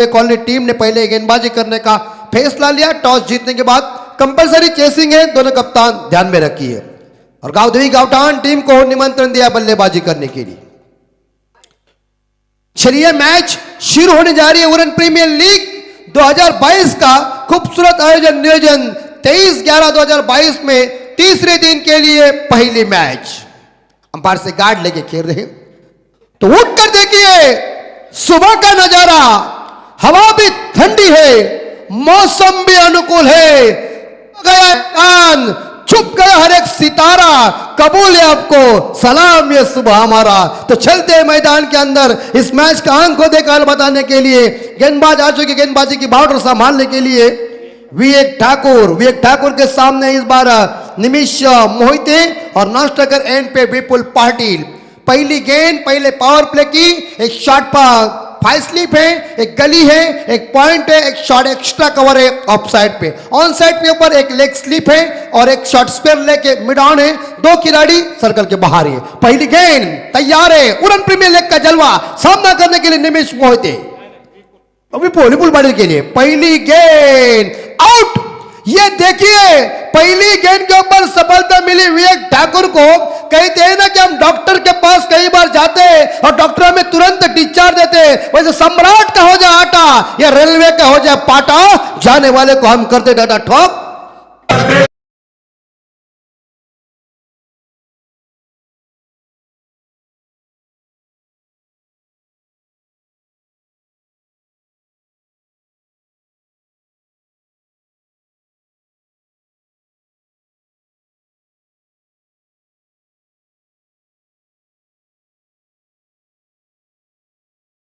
Colony team ने पहले गेंदबाजी करने का फैसला लिया। टॉस जीतने के बाद कंपलसरी चेसिंग है, दोनों कप्तान ध्यान में रखिए। और गांवदेवी गावठान टीम को निमंत्रण दिया बल्लेबाजी करने के लिए। चलिए मैच शुरू होने जा रही है। वुमेन प्रीमियर लीग 2022 का खूबसूरत आयोजन नियोजन 23/11/2022 में तीसरे दिन के लिए पहली मैच। अंपायर से गार्ड लेके खेल रहे हैं तो उठकर देखिए सुबह का नजारा, हवा भी ठंडी है, मौसम भी अनुकूल है। गया कान, छुप गया हर एक सितारा, कबूल है आपको सलाम ये सुबह हमारा। तो चलते हैं मैदान के अंदर इस मैच का अंक को देखकर बताने के लिए। गेंदबाज आ चुके, गेंदबाजी की बाउंड्री संभालने के लिए विवेक ठाकुर। विवेक ठाकुर के सामने इस बार निमिष मोहिते और नॉन स्ट्राइकर एंड पे विपुल पाटिल। पहली गेंद पहले पावर प्ले की, एक शॉट पर 5 स्लिप है, एक गली है, एक पॉइंट है, एक शॉट एक्स्ट्रा कवर है ऑफ साइड पे। ऑन साइड के ऊपर एक लेग स्लिप है और एक शॉट स्क्वायर लेके मिड ऑन है। दो खिलाड़ी सर्कल के बाहर है। पहली गेंद तैयार है। वुमेन प्रीमियर लीग का जलवा सामना करने के लिए निमिष मोहिते विपुल पाटिल के लिए। पहली गेंद आउट। ये देखिए पहली गेंद के ऊपर सफलता मिली विवेक ठाकुर को। कहते हैं ना कि हम डॉक्टर के पास कई बार जाते हैं और डॉक्टर हमें तुरंत डिस्चार्ज देते हैं, वैसे सम्राट का हो जाए आटा या रेलवे का हो जाए पाटा, जाने वाले को हम करते डाटा ठोक।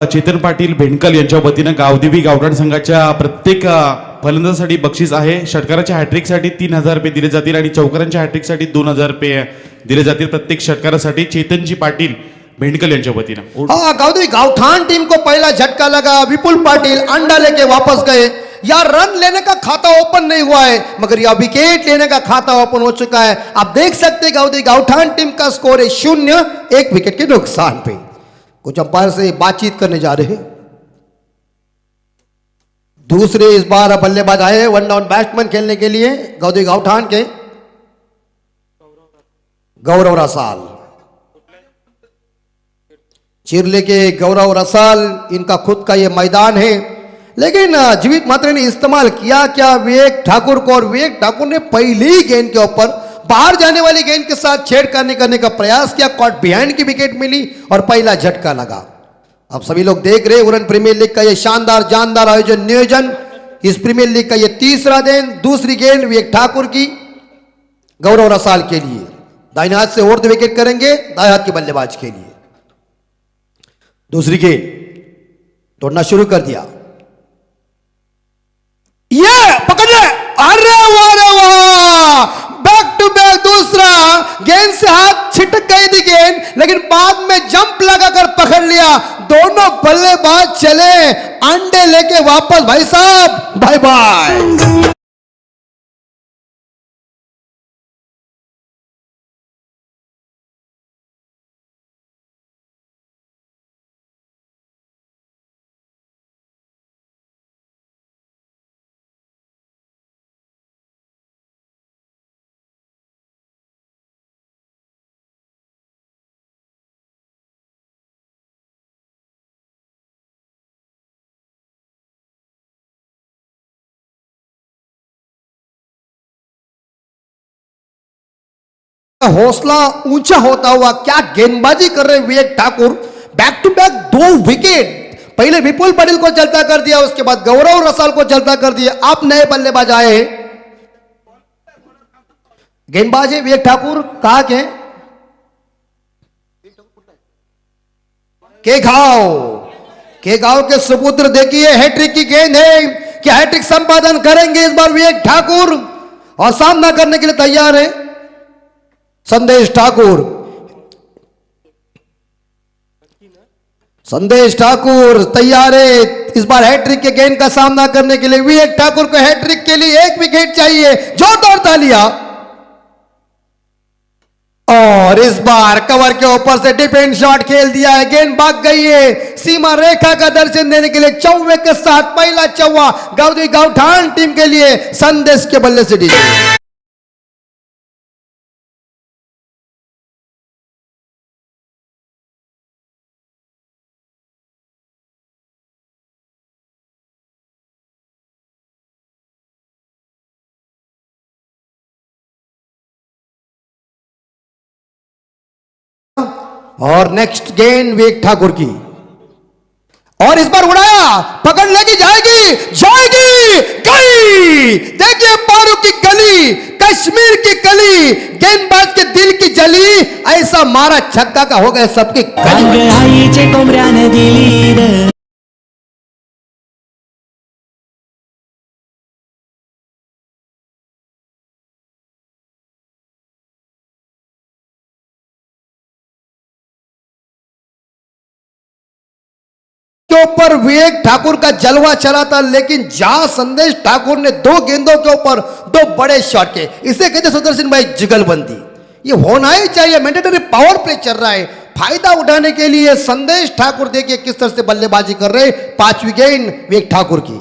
चेतन पाटील भेंडकल यांच्या वतीनं गावदेवी गावठाण संघाच्या प्रत्येक फलंदाजासाठी बक्षीस आहे। षटकाराच्या हॅट्रिकसाठी 3000 रुपये दिले जातील आणि चौकारांच्या हॅट्रिकसाठी 2000 रुपये दिले जातील प्रत्येक षटकारासाठी। चेतनजी पाटील भेंडकल यांच्या वतीनं। हाँ, गावदेवी गावठान टीम को पहला झटका लगा। विपुल पाटिल अंडा लेके वापस गए। यार रन लेने का खाता ओपन नहीं हुआ है मगर यह विकेट लेने का खाता ओपन हो चुका है। आप देख सकते हैं गावदेवी गावठान टीम का स्कोर है 0, 1 विकेट के नुकसान पे। कुछ अंपायर से बातचीत करने जा रहे हैं। दूसरे इस बार बल्लेबाज आए वन डाउन बैट्समैन खेलने के लिए गावदेवी गावठान के गौरव रसाल। चिरले के गौरव रसाल, इनका खुद का ये मैदान है लेकिन जीवित मात्रे ने इस्तेमाल किया क्या विवेक ठाकुर को। और विवेक ठाकुर ने पहली गेंद के ऊपर बाहर जाने वाली गेंद के साथ छेड़खानी करने का प्रयास किया। कॉट बिहाइंड की विकेट मिली और पहला झटका लगा। अब सभी लोग देख रहे वुमेन प्रीमियर लीग का ये शानदार जानदार आयोजन नियोजन। इस प्रीमियर लीग का ये तीसरा दिन। दूसरी गेंद विवेक ठाकुर की गौरव रसाल के लिए। दाहिने हाथ से ओवर विकेट करेंगे दाएं हाथ के बल्लेबाज के लिए। दूसरी गेंद तोड़ना शुरू कर दिया। ये पकड़ ले, अरे वाह रे वाह, बैक टू बैक दूसरा। गेंद से हाथ छिटक गई थी गेंद लेकिन बाद में जंप लगाकर पकड़ लिया। दोनों बल्लेबाज चले अंडे लेके वापस। भाई साहब बाय बाय। हौसला ऊंचा होता हुआ क्या गेंदबाजी कर रहे Vivek Thakur. Back to back 2 wicket. पहले विपुल पाटिल को चलता कर दिया, उसके बाद गौरव रसाल को चलता कर दिया। आप नए बल्लेबाज आए। गेंदबाज है विवेक ठाकुर। कहा के गांव के सुपुत्र देखिए हैट्रिक की गेंद है। क्या हैट्रिक संपादन करेंगे इस बार विवेक ठाकुर और सामना करने के लिए तैयार है संदेश ठाकुर। संदेश ठाकुर तैयार है इस बार हैट्रिक के गेंद का सामना करने के लिए। विवेक ठाकुर को हैट्रिक के लिए 1 विकेट चाहिए। जोरदार तालियां। और इस बार कवर के ऊपर से डिफेंस शॉट खेल दिया है, गेंद भाग गई है सीमा रेखा का दर्शन देने के लिए। चौवे के साथ पहला चौवा गावदी गावठान टीम के लिए संदेश के बल्ले से डीजे। और नेक्स्ट गेंद विवेक ठाकुर की, और इस बार उड़ाया, पकड़ लेगी, जाएगी जाएगी, गई। देखिए पारू की गली, कश्मीर की कली, गेंदबाज के दिल की जली, ऐसा मारा छक्का का हो गया सबकी गली। आईचे कोंबड्याने दिली रे के ऊपर विवेक ठाकुर का जलवा चला था, लेकिन जहां संदेश ठाकुर ने दो गेंदों के ऊपर दो बड़े शॉट के, इसे कहते सुदर्शन भाई जुगलबंदी। ये होना ही चाहिए, मैंडेटरी पावर प्ले चल रहा है, फायदा उठाने के लिए संदेश ठाकुर देखिए किस तरह से बल्लेबाजी कर रहे। पांचवी गेंद विवेक ठाकुर की,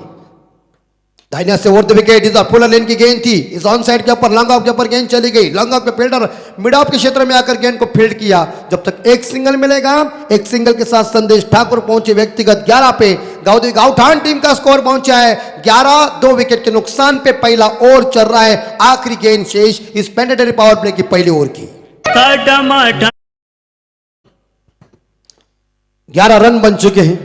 दाहिने से ओवर द विकेट, इस फुल लेन की गेंद थी, इस ऑन साइड के ऊपर लॉन्ग ऑफ के ऊपर गेंद चली गई। लॉन्ग ऑफ के फील्डर मिड ऑफ के क्षेत्र में आकर गेंद को फील्ड किया। जब तक एक सिंगल मिलेगा, एक सिंगल के साथ संदेश ठाकुर पहुंचे व्यक्तिगत 11 पे। गावदी गावठान टीम का स्कोर पहुंचा है 11, 2 विकेट के नुकसान पे पहला ओवर चल रहा है। आखिरी गेंद शेष इस मैंडेटरी पावर प्ले की पहली ओवर की। 11 रन बन चुके हैं।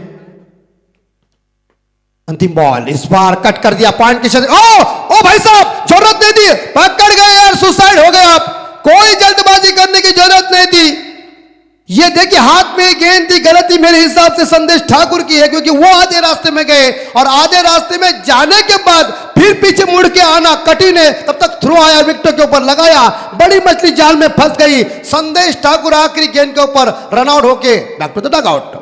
अंतिम बॉल, इस बार कट कर दिया पॉइंट के क्षेत्र। ओ भाई साहब, जरूरत नहीं थी, पकड़ गए यार, सुसाइड हो गए आप, कोई जल्दबाजी करने की जरूरत नहीं थी। ये देखिए हाथ में गेंद थी, गलती मेरे हिसाब से संदेश ठाकुर की है, क्योंकि वो आधे रास्ते में गए और आधे रास्ते में जाने के बाद फिर पीछे मुड़ के आना कठिन है। तब तक थ्रो आया, विकेट के ऊपर लगाया, बड़ी मछली जाल में फंस गई। संदेश ठाकुर आखिरी गेंद के ऊपर रन आउट होके back to the dugout.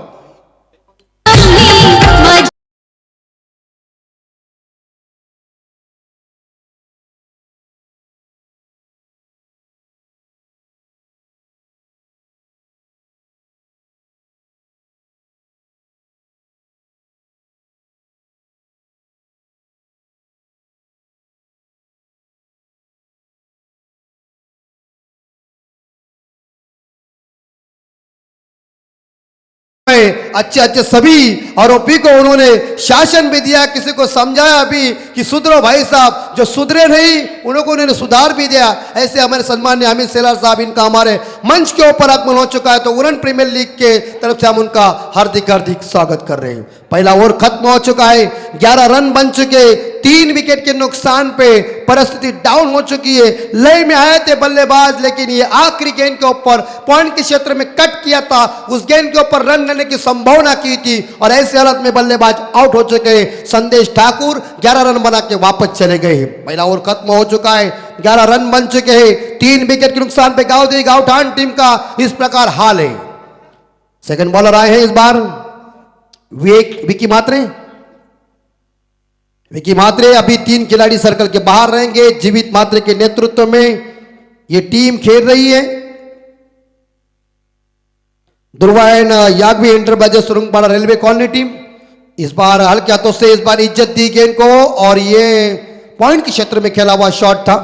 अच्छे अच्छे सभी आरोपी को उन्होंने शासन भी दिया, किसी को समझाया भी कि सुधरो भाई साहब, जो सुधरे नहीं उनको उन्होंने सुधार भी दिया। ऐसे हमारे सम्मान्य अमित सेलार साहब, इनका हमारे मंच के ऊपर आगमन हो चुका है, तो वुलन प्रीमियर लीग के तरफ से हम उनका हार्दिक हार्दिक स्वागत कर रहे हैं। पहला ओवर खत्म हो चुका है, 11 रन बन चुके, 3 विकेट के नुकसान पे परिस्थिति डाउन हो चुकी है। लय में आए थे बल्लेबाज, लेकिन ये आखिरी गेंद के ऊपर पॉइंट के क्षेत्र में कट किया था, उस गेंद के ऊपर रन लेने की संभावना की थी और ऐसे हालत में बल्लेबाज आउट हो चुके हैं। संदेश ठाकुर 11 रन बना के वापस चले गए। पहला ओवर खत्म हो चुका है, 11 रन बन चुके हैं, 3 विकेट के नुकसान पे गावदी गावठान टीम का इस प्रकार हाल है। सेकंड बॉलर आए हैं इस बार विकी मात्रे। विकी मात्रे, अभी 3 खिलाड़ी सर्कल के बाहर रहेंगे। जीवित मात्रे के नेतृत्व में यह टीम खेल रही है। दुर्वायन याग्वी enterprises Surangpada railway colony team इस बार हल्के हाथों से इस बार इज्जत दी गेंद को, और ये पॉइंट के क्षेत्र में खेला हुआ शॉट था,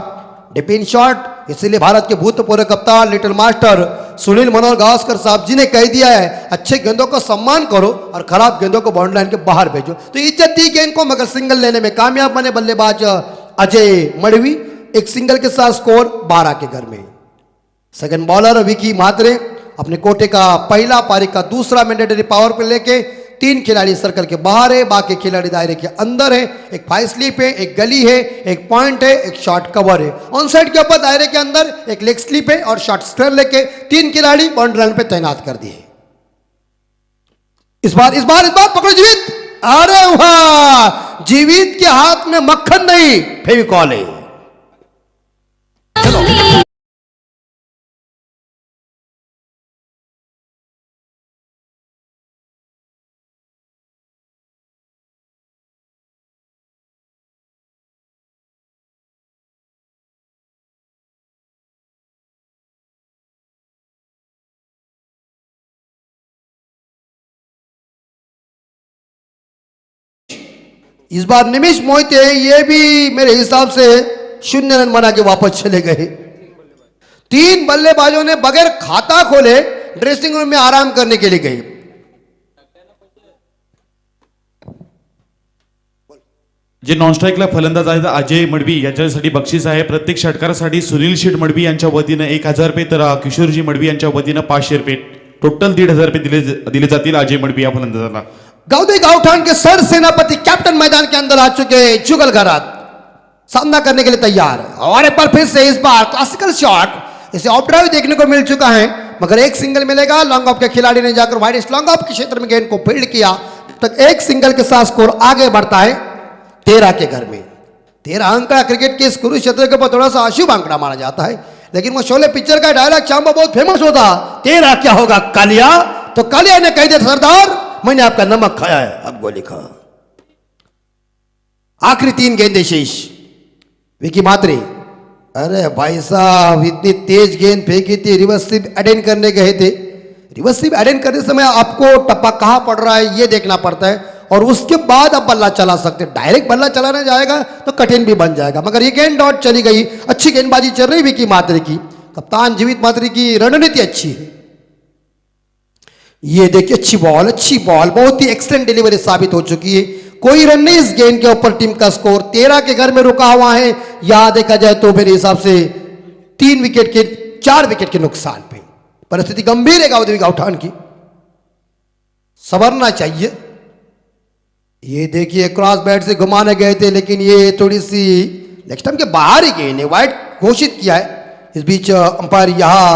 डिपिन शॉट। इसीलिए भारत के भूतपूर्व कप्तान लिटिल मास्टर सुनील मनोहर गावस्कर साहब जी ने कह दिया है, अच्छे गेंदों का सम्मान करो और खराब गेंदों को बाउंड्री लाइन के बाहर भेजो। तो इज्जत दी गेंद को, मगर सिंगल लेने में कामयाब बने बल्लेबाज अजय मड़वी। एक सिंगल के साथ स्कोर 12 के घर में। सेकंड बॉलर विकी मात्रे अपने कोटे का पहला, पारी का दूसरा मैंडेटरी पावर पे लेके 3 खिलाड़ी सर्कल के बाहर है, बाकी खिलाड़ी दायरे के अंदर है। एक 5 स्लीप है, एक गली है, एक पॉइंट है, एक शॉर्ट कवर है। ऑन साइड के ऊपर दायरे के अंदर एक लेग स्लीप है और शॉर्ट स्क्वायर लेके 3 खिलाड़ी बाउंड्री लाइन पे तैनात कर दिए। इस बार पकड़ो जीवित, अरे वाह, जीवित के हाथ में मक्खन नहीं फेविकॉल है। चलो इस बार निमिष मोहिते ये भी मेरे हिसाब से 0 रन बना के वापस चले गए। 3 बल्लेबाजों ने बगैर खाता खोले ड्रेसिंग रूम में आराम करने के लिए गए। जे नॉन स्ट्राईकला फलंदाज आहेत अजय मडवी याच्यासाठी बक्षीस आहे। प्रत्येक षटकारासाठी सुनील शेठ मडवी यांच्या वतीनं 1000 रुपये तर किशोरजी मडवी यांच्या वतीनं 500 रुपये टोटल 1500 रुपये दिले जातील अजय मडवी या फलंदाजाला। गावदे गावठाण के सर सेनापति कैप्टन मैदान के अंदर आ चुके जुगल घरात सामना करने के लिए तैयार। और एक बार फिर से इस बार क्लासिकल शॉट इसे ऑफ ड्राइव देखने को मिल चुका है, मगर एक सिंगल मिलेगा। लॉन्ग ऑफ के खिलाड़ी ने जाकर वाइड लॉन्ग ऑफ के क्षेत्र में गेंद को फील्ड किया, तक एक सिंगल के साथ स्कोर आगे बढ़ता है 13 के घर में। 13 आंकड़ा क्रिकेट के इस कुरुक्षेत्र के ऊपर थोड़ा सा अशुभ आंकड़ा माना जाता है, लेकिन वो शोले पिक्चर का डायलॉग चांबा बहुत फेमस होता, 13 क्या होगा कालिया। तो कालिया ने कह दिया सरदार मैंने आपका नमक खाया है, अब गोली खा। आखिरी 3 गेंदें शेष। विकी मात्रे, अरे भाई साहब इतनी तेज गेंद फेंकी थी, रिवर्स स्वीप अटेंड करने गए थे। रिवर्स स्वीप अटेंड करते समय आपको टप्पा कहां पड़ रहा है ये देखना पड़ता है, और उसके बाद आप बल्ला चला सकते। डायरेक्ट बल्ला चलाने जाएगा तो कठिन भी बन जाएगा, मगर ये गेंद डॉट चली गई। अच्छी गेंदबाजी चल रही विकी मात्रे की, कप्तान जीवित मात्रे की रणनीति अच्छी है। ये देखिए अच्छी बॉल बहुत ही एक्सलेंट डिलीवरी साबित हो चुकी है। कोई रन नहीं इस गेंद के ऊपर। टीम का स्कोर 13 के घर में रुका हुआ है। यहां देखा जाए तो मेरे हिसाब से 4 विकेट के नुकसान पे परिस्थिति गंभीर है गावदेवी गावठान की, संवरना चाहिए। ये देखिए क्रॉस बैट से घुमाने गए थे, लेकिन ये थोड़ी सी लेग स्टंप के बाहर ही गेंद है, वाइड घोषित किया है। इस बीच अंपायर यहां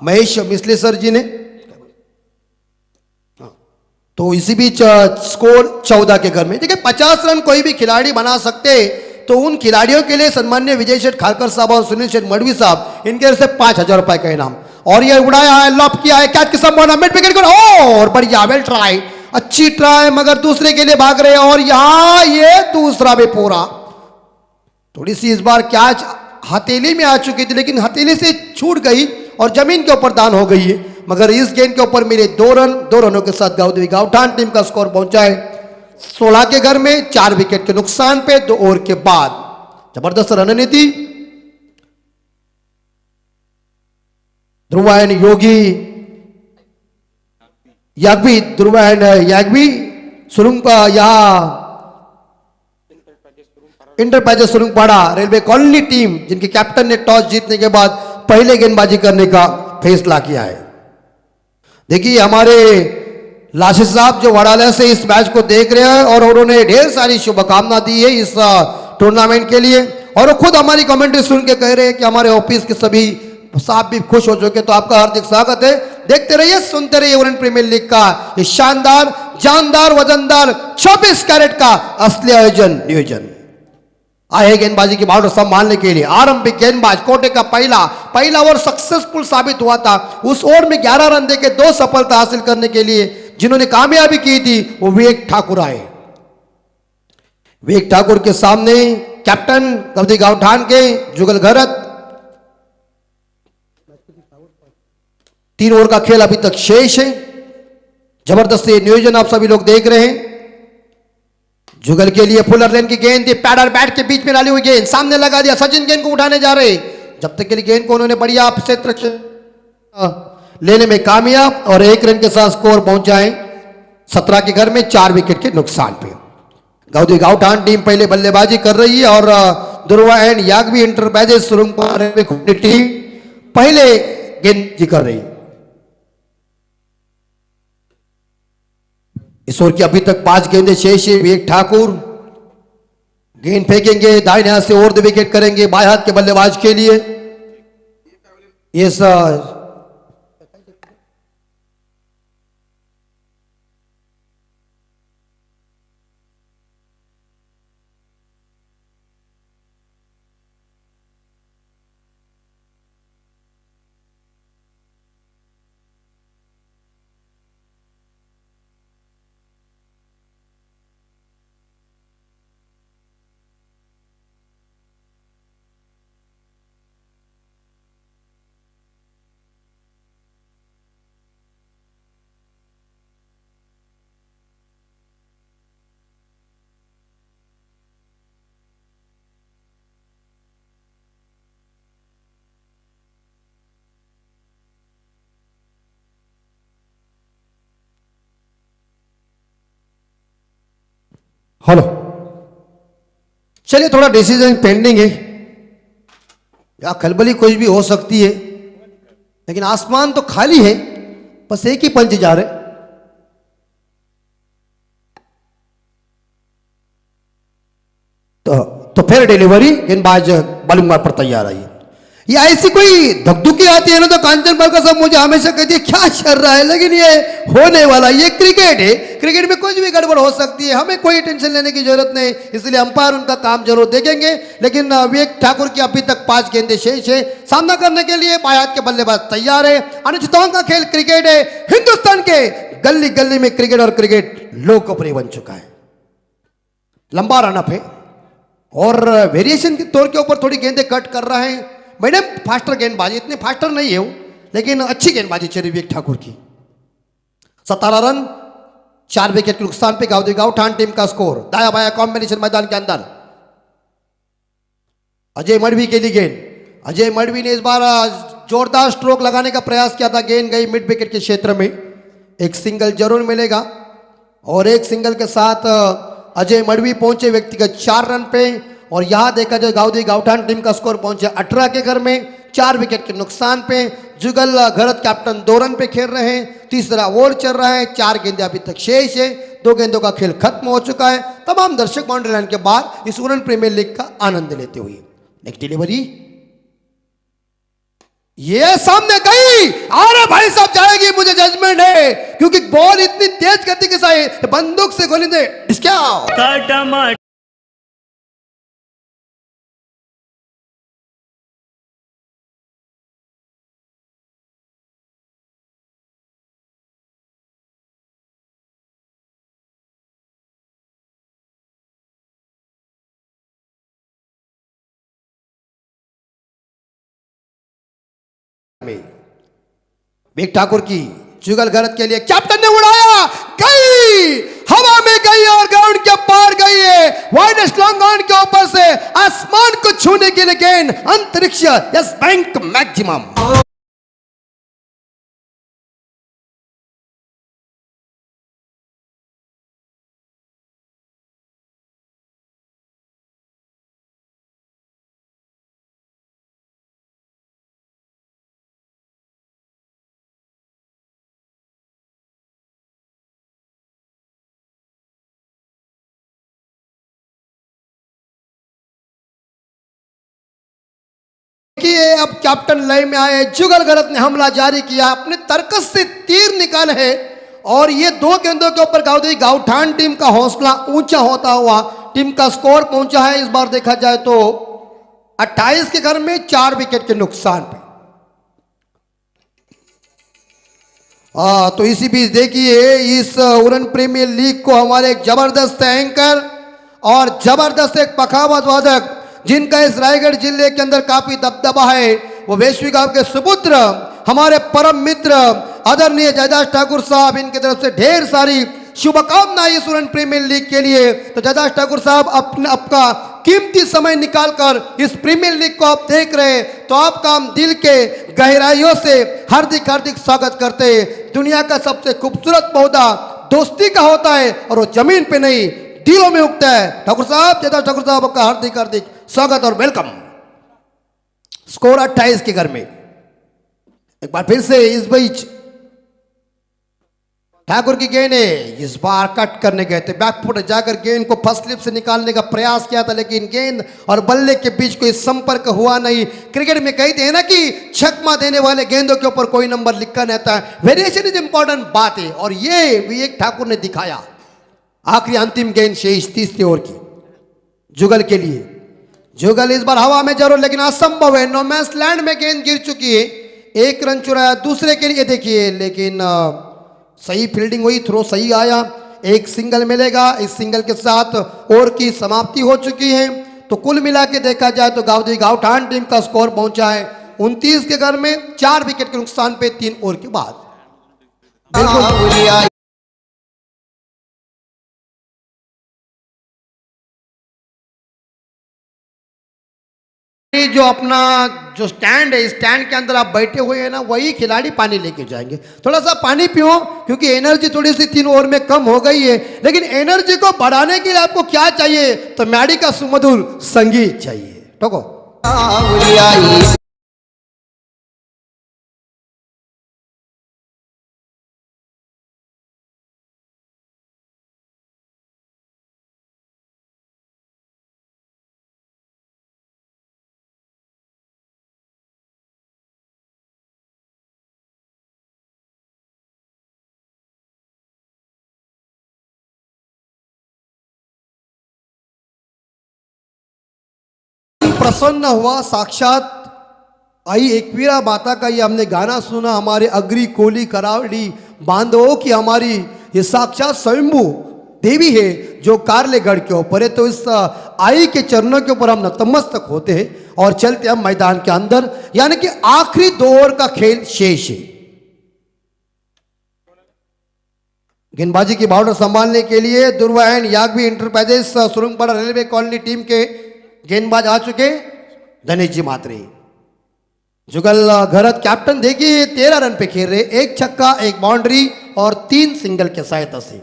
महेश मिसले सर जी ने, तो इसी बीच स्कोर 14 के घर में। देखिए 50 रन कोई भी खिलाड़ी बना सकते, तो उन खिलाड़ियों के लिए सन्मान्य विजय शेठ खारकर साहब और सुनील शेठ मडवी साहब इनके तरफ से 5000 रुपए का इनाम। और ये उड़ाया है, लॉप किया है, कैच के संभावना, मिड विकेट और बढ़िया, वेल ट्राई, अच्छी ट्राई, मगर दूसरे के लिए भाग रहे हैं। और यहां ये दूसरा भी पूरा। थोड़ी सी इस बार कैच हथेली में आ चुकी थी, लेकिन हथेली से छूट गई और जमीन के ऊपर दान हो गई है। मगर इस गेंद के ऊपर मिले 2 रन। 2 रनों के साथ गावदेवी गावठान टीम का स्कोर पहुंचा है 16 के घर में, 4 विकेट के नुकसान पे 2 ओवर के बाद। जबरदस्त रणनीति। ध्रुवा एंड योगी याग्वी, ध्रुवा एंड याग्वी सुरुंगपा, यहां इंटरप्राइजेस सुरुंगपाड़ा रेलवे कॉलोनी टीम, जिनके कैप्टन ने टॉस जीतने के बाद पहले गेंदबाजी करने का फैसला किया है। देखिए हमारे लाशिद साहब जो वड़ाला से इस मैच को देख रहे हैं, और उन्होंने ढेर सारी शुभकामना दी है इस टूर्नामेंट के लिए, और वो खुद हमारी कमेंट्री सुन के कह रहे हैं कि हमारे ऑफिस के सभी साहब भी खुश हो चुके। तो आपका हार्दिक स्वागत है। देखते रहिए, सुनते रहिए ओरेंज प्रीमियर लीग का ये शानदार, जानदार, वजनदार 24 कैरेट का असली नियोजन। आए गेंदबाजी की बाउंड्री संभालने के लिए आरंभिक गेंदबाज कोटे का पहला ओवर सक्सेसफुल साबित हुआ था। उस ओवर में 11 रन देके 2 सफलता हासिल करने के लिए जिन्होंने कामयाबी की थी वो विवेक ठाकुर आए। विवेक ठाकुर के सामने कैप्टन गावदेवी गावठान के जुगल घरत। 3 ओवर का खेल अभी तक शेष है। जबरदस्त नियोजन आप सभी लोग देख रहे हैं। जुगल के लिए फुलर लेन की गेंद थी, पैड और बैट के बीच में डाली हुई गेंद सामने लगा दिया। सचिन गेंद को उठाने जा रहे, जब तक के लिए गेंद को उन्होंने बढ़िया क्षेत्र लेने में कामयाब, और 1 रन के साथ स्कोर पहुंचाए 17 के घर में, 4 विकेट के नुकसान पे। गावदेवी गावठान टीम पहले बल्लेबाजी कर रही है, और दुर्वा एंड याग्वी इंटरप्राइजेस सुरुंगपाड़ा टीम पहले गेंदबाजी कर रही। इस ओवर की अभी तक 5 गेंदें शेष है। विवेक ठाकुर गेंद फेंकेंगे, दाहिने हाथ से ओवर द विकेट करेंगे बाएं हाथ के बल्लेबाज के लिए। ये हेलो, चलिए थोड़ा डिसीजन पेंडिंग है, या खलबली कुछ भी हो सकती है, लेकिन आसमान तो खाली है, बस एक ही पंच जा रहे। तो फिर डिलीवरी गेंदबाज बॉलिंग पर तैयार आई। ये ऐसी कोई धकधुकी आती है ना तो कांचन पाल का सब मुझे हमेशा कहती है क्या चल रहा है, लेकिन ये होने वाला, ये क्रिकेट है, क्रिकेट में कुछ भी गड़बड़ हो सकती है, हमें कोई टेंशन लेने की जरूरत नहीं, इसलिए अंपायर उनका काम जरूर देखेंगे। लेकिन विवेक ठाकुर की अभी तक 5 गेंदें शेष है, सामना करने के लिए बाएं हाथ के बल्लेबाज तैयार है। अनुचितों का खेल क्रिकेट है, हिंदुस्तान के गली गली में क्रिकेट और क्रिकेट लोकप्रिय बन चुका है। लंबा रनअप है और वेरिएशन के तौर के ऊपर थोड़ी गेंदें कट कर रहा है। मैडम फास्टर गेंदबाजी, इतने फास्टर नहीं है वो, लेकिन अच्छी गेंदबाजी चली विवेक ठाकुर की। 17 रन 4 विकेट के नुकसान पे गांवठान टीम का स्कोर। दाया बाया कॉम्बिनेशन मैदान के अंदर। अजय मड़वी के लिए गेंद, अजय मड़वी ने इस बार जोरदार स्ट्रोक लगाने का प्रयास किया था, गेंद गई मिड विकेट के क्षेत्र में। एक सिंगल जरूर मिलेगा और एक सिंगल के साथ अजय मड़वी पहुंचे व्यक्तिगत 4 रन पे। और यहां देखा जाए गांवठान टीम का स्कोर पहुंचे 18 के घर में 4 विकेट के नुकसान पे। जुगल घरत कैप्टन 2 रन पे खेल रहे हैं, तीसरा ओवर चल रहा है, 4 गेंदें अभी तक शेष है, 2 गेंदों का खेल खत्म हो चुका है। तमाम दर्शक बाउंड्री लाइन के बाद इस वुमेन प्रीमियर लीग का आनंद लेते हुए नेक्स्ट डिलीवरी ये सामने गई। अरे भाई साहब जाएगी, मुझे जजमेंट है, क्योंकि बॉल इतनी तेज गति के साथ बंदूक से गोली दे डिस्क्या। विवेक ठाकुर की जुगल गलत के लिए कैप्टन ने उड़ाया, गई हवा में गई और ग्राउंड के पार गई है। वाइडेस्ट लॉन्ग ऑन के ऊपर से आसमान को छूने के लिए गेंद अंतरिक्ष यस बैंक मैक्सिमम। अब कैप्टन लय में आए, जुगल गलत ने हमला जारी किया, अपने तर्कस से तीर निकाले है और ये 2 गेंदों के ऊपर गांवठान टीम का हौसला ऊंचा होता हुआ टीम का स्कोर पहुंचा है। इस बार देखा जाए तो 28 के घर में 4 विकेट के नुकसान पे। तो इसी बीच देखिए इस वुमेन प्रीमियर लीग को हमारे एक जबरदस्त एंकर और जबरदस्त एक पखावत वादक जिनका इस रायगढ़ जिले के अंदर काफी दबदबा है, वो वैश्विक के सुपुत्र हमारे परम मित्र आदरणीय जयदास ठाकुर साहब, इनकी तरफ से ढेर सारी शुभकामनाएं इस वुमेन प्रीमियर लीग के लिए। तो जयदास ठाकुर साहब अपने आपका कीमती समय निकालकर इस प्रीमियर लीग को आप देख रहे हैं, तो आपका हम दिल के गहराइयों से हार्दिक हार्दिक स्वागत करते हैं। दुनिया का सबसे खूबसूरत पौधा दोस्ती का होता है और वो जमीन पे नहीं दिलों में उगता है। ठाकुर साहब, जयदास ठाकुर साहब आपका हार्दिक हार्दिक स्वागत और वेलकम। स्कोर 28 के घर में। एक बार फिर से इस बीच ठाकुर की गेंद है, इस बार कट करने गए थे, बैकफुट जाकर गेंद को फर्स्ट स्लिप से निकालने का प्रयास किया था, लेकिन गेंद और बल्ले के बीच कोई संपर्क हुआ नहीं। क्रिकेट में कहते हैं ना कि छक्का देने वाले गेंदों के ऊपर कोई नंबर लिखा रहता है। वेरिएशन इज इंपॉर्टेंट बात है और ये विवेक ठाकुर ने दिखाया। आखिरी अंतिम गेंद शेष 30 ओवर की जुगल के लिए। जुगल इस बार हवा में जरूर, लेकिन असंभव है, नो मैंस लैंड में गेंद गिर चुकी है। 1 रन चुराया दूसरे के लिए देखिए, लेकिन सही फील्डिंग हुई, थ्रो सही आया, एक सिंगल मिलेगा। इस सिंगल के साथ ओवर की समाप्ति हो चुकी है। तो कुल मिला के देखा जाए तो गांवठान टीम का स्कोर पहुंचा है 29 के घर में 4 विकेट के नुकसान पे 3 ओवर के बाद। पानी जो अपना जो स्टैंड है, स्टैंड के अंदर आप बैठे हुए हैं ना, वही खिलाड़ी पानी लेके जाएंगे। थोड़ा सा पानी पियो, क्योंकि एनर्जी थोड़ी सी 3 ओवर में कम हो गई है। लेकिन एनर्जी को बढ़ाने के लिए आपको क्या चाहिए? तो मैडी का सुमधुर संगीत चाहिए। ठोको। प्रसन्न हुआ साक्षात आई एकवीरा माता का। ये हमने गाना सुना, हमारे अग्री कोली करावड़ी बांधवों की हमारी ये साक्षात स्वयंभू देवी है जो कारलेगढ़ के ऊपर है। तो इस आई के चरणों के ऊपर हम नतमस्तक होते हैं और चलते हम मैदान के अंदर, यानी कि आखिरी 2 ओवर का खेल शेष है। गेंदबाजी की बाउंड्री संभालने के लिए Durva and Yagvi enterprises Surangpada railway colony team के गेंदबाज आ चुके धनेश जी मात्रे। जुगल घरत कैप्टन देखिए 13 रन पे खेल रहे, 1 छक्का 1 बाउंड्री और 3 सिंगल के सहायता से।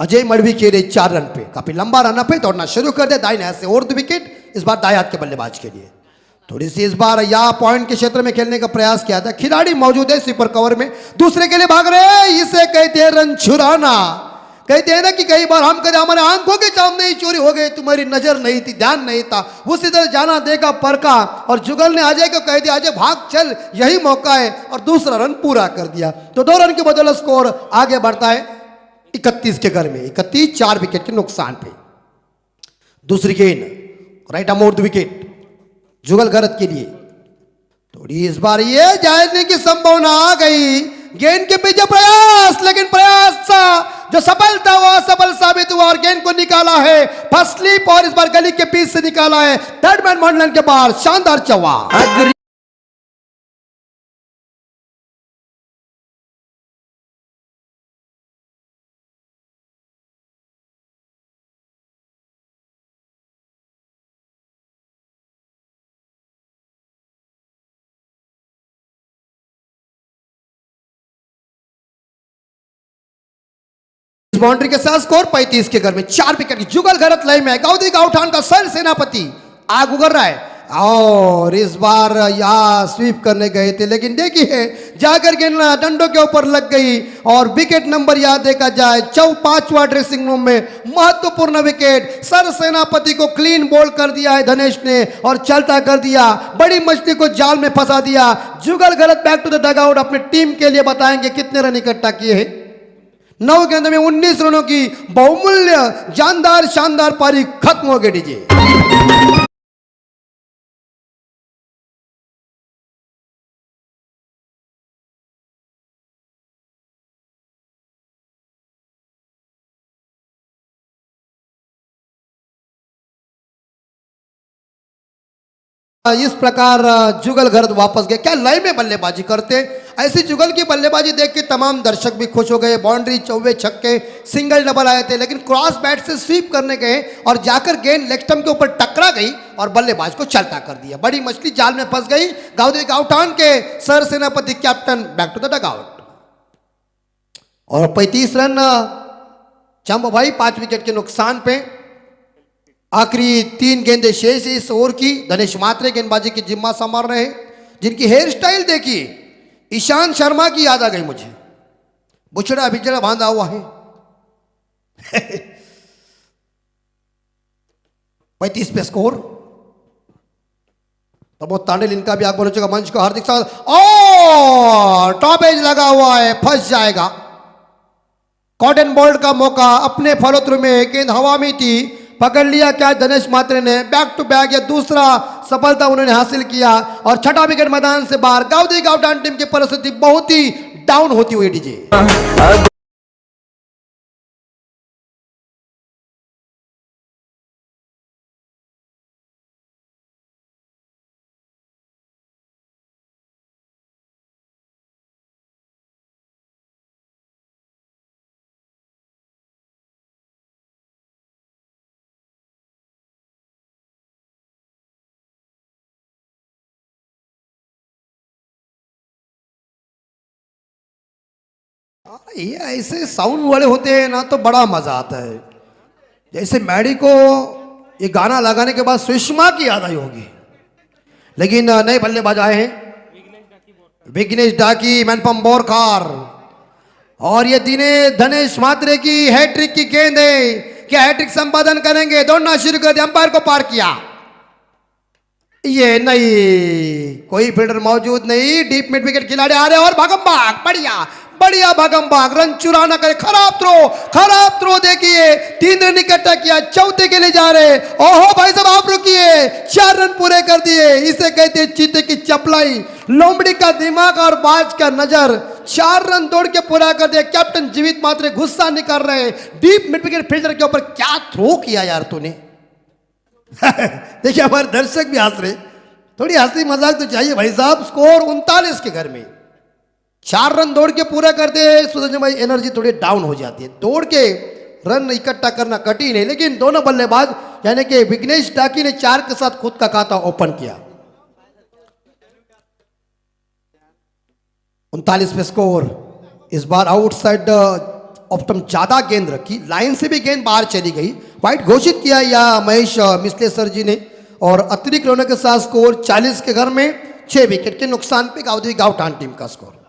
अजय मड़वी खेल रहे 4 रन पे, काफी लंबा रन अप है। दौड़ना शुरू कर दे दाहिने हाथ से और 2 विकेट इस बार दाएं हाथ के बल्लेबाज के लिए। थोड़ी सी इस बार या पॉइंट के क्षेत्र में खेलने का प्रयास किया था, खिलाड़ी मौजूद है स्वीपर कवर में, दूसरे के लिए भाग रहे। इसे कहते हैं रन छुड़ाना। कहते हैं ना कि कई बार हम कहते हमारे आंखों के सामने ही चोरी हो गई, तुम्हारी नजर नहीं थी, ध्यान नहीं था। उसी तरह जाना देखा परका और जुगल ने अजय को कह दिया अजय भाग चल, यही मौका है, और दूसरा रन पूरा कर दिया। तो 2 रन के बदौलत स्कोर आगे बढ़ता है 31 के घर में, 31 4 विकेट के नुकसान पे। दूसरी गेंद राइट अमोर्ड विकेट जुगल घरत के लिए। थोड़ी इस बार ये जाने की संभावना आ गई, गेंद के पीछे प्रयास, लेकिन प्रयास जो सफल था वो असफल साबित हुआ और गेंद को निकाला है फर्स्ट स्लिप और इस बार गली के पीछे से निकाला है। थर्ड मैन मंडलन के बाहर शानदार चौवा। बाउंड्री के साथ स्कोर 35 के घर में, 4 विकेट की जुगल घरत लय में। गाउदी गाउठान का सर सेनापति आग उगर रहा है और इस बार यहां स्वीप करने गए थे, लेकिन देखिए जाकर के डंडों के ऊपर लग गई और विकेट नंबर याद देखा जाए 5वां ड्रेसिंग रूम में महत्वपूर्ण विकेट। सर सेनापति को क्लीन बोल्ड कर दिया है धनेश ने और चलता कर दिया, बड़ी मछली को जाल में फंसा दिया। जुगल घरत बैक टू द डगआउट अपनी टीम के लिए बताएंगे कितने रन इकट्ठा किए हैं। 9 गेंद में 19 रनों की बहुमूल्य जानदार शानदार पारी खत्म हो गई। डीजे इस प्रकार जुगल घरत वापस गए। क्या लय में बल्लेबाजी करते, ऐसी जुगल की बल्लेबाजी देख के तमाम दर्शक भी खुश हो गए। बाउंड्री, चौवे, छक्के, सिंगल, डबल आए थे, लेकिन क्रॉस बैट से स्वीप करने गए और जाकर गेंद लेग स्टंप के ऊपर टकरा गई और बल्लेबाज को चलता कर दिया। बड़ी मछली जाल में फंस गई। गाउदी गाउठान के सर सेनापति captain back to the dugout और 35 रन चंब भाई 5 विकेट के नुकसान पे। आखिरी 3 गेंदें शेष इस ओवर की। धनेश मात्रे गेंदबाजी की जिम्मा संभाल रहे हैं, जिनकी हेयर स्टाइल देखिए ईशान शर्मा की याद आ गई मुझे, बुछड़ा बिछड़ा बांधा हुआ है। 35 पे स्कोर। प्रमोद तांडेल इनका भी आगमन हो चुका मंच को हार्दिक स्वागत। और टॉप एज लगा हुआ है, फंस जाएगा। कॉटन बोल्ट का मौका अपने फलोत्र में, गेंद हवा में थी, पकड़ लिया क्या धनेश मात्रे ने। बैक टू बैक या दूसरा सफलता उन्होंने हासिल किया और 6ठा विकेट मैदान से बाहर। गाउदी गाउठान टीम की परिस्थिति बहुत ही डाउन होती हुई डीजे। ये ऐसे साउंड वाले होते हैं ना तो बड़ा मजा आता है। जैसे मैडी को ये गाना लगाने के बाद सुषमा की याद आई होगी, लेकिन नए बल्लेबाज आए हैं विघ्नेश डाकी, मैनपम बोरकार, और ये धनेश मात्रे की हैट्रिक की गेंद है। क्या हैट्रिक संपादन करेंगे? दौड़ना शुरू कर दिया, अंपायर को पार किया। ये नहीं, कोई फील्डर मौजूद नहीं, डीप मिड विकेट खिलाड़ी आ रहे और भागम भाग, बढ़िया बढ़िया भागम भाग, रन चुरा ना करे, खराब थ्रो देखिए, 3 रन इकट्ठा किया, चौथे के लिए जा रहे। ओहो भाई साहब आप रुकिए, 4 रन पूरे कर दिए। इसे कहते हैं चीते की चपलाई, लोमड़ी का दिमाग और बाज का नजर। 4 रन दौड़ के पूरा कर दिया। कैप्टन जीवित मात्रे गुस्सा निकाल रहे हैं डीप मिड विकेट फील्डर के ऊपर, क्या थ्रो किया यार तूने। देखिए हमारे दर्शक भी हंस रहे, थोड़ी हंसी मजाक तो चाहिए भाई साहब। स्कोर 39 के घर में 4 रन दौड़ के पूरा करते हैं सुदर्शन भाई, एनर्जी थोड़ी डाउन हो जाती है। दौड़ के रन इकट्ठा करना कठिन है, लेकिन दोनों बल्लेबाज यानी कि विघ्नेश डाकी ने 4 के साथ खुद का खाता ओपन किया। 39 पे स्कोर। इस बार आउटसाइड ऑप्टम ज्यादा गेंद रखी, लाइन से भी गेंद बाहर चली गई, वाइट घोषित किया या महेश मिश्लेश्वर जी ने, और अतिरिक्त रनों के साथ स्कोर 40 के घर में 6 विकेट के नुकसान पे गावदेवी गावठान टीम का स्कोर।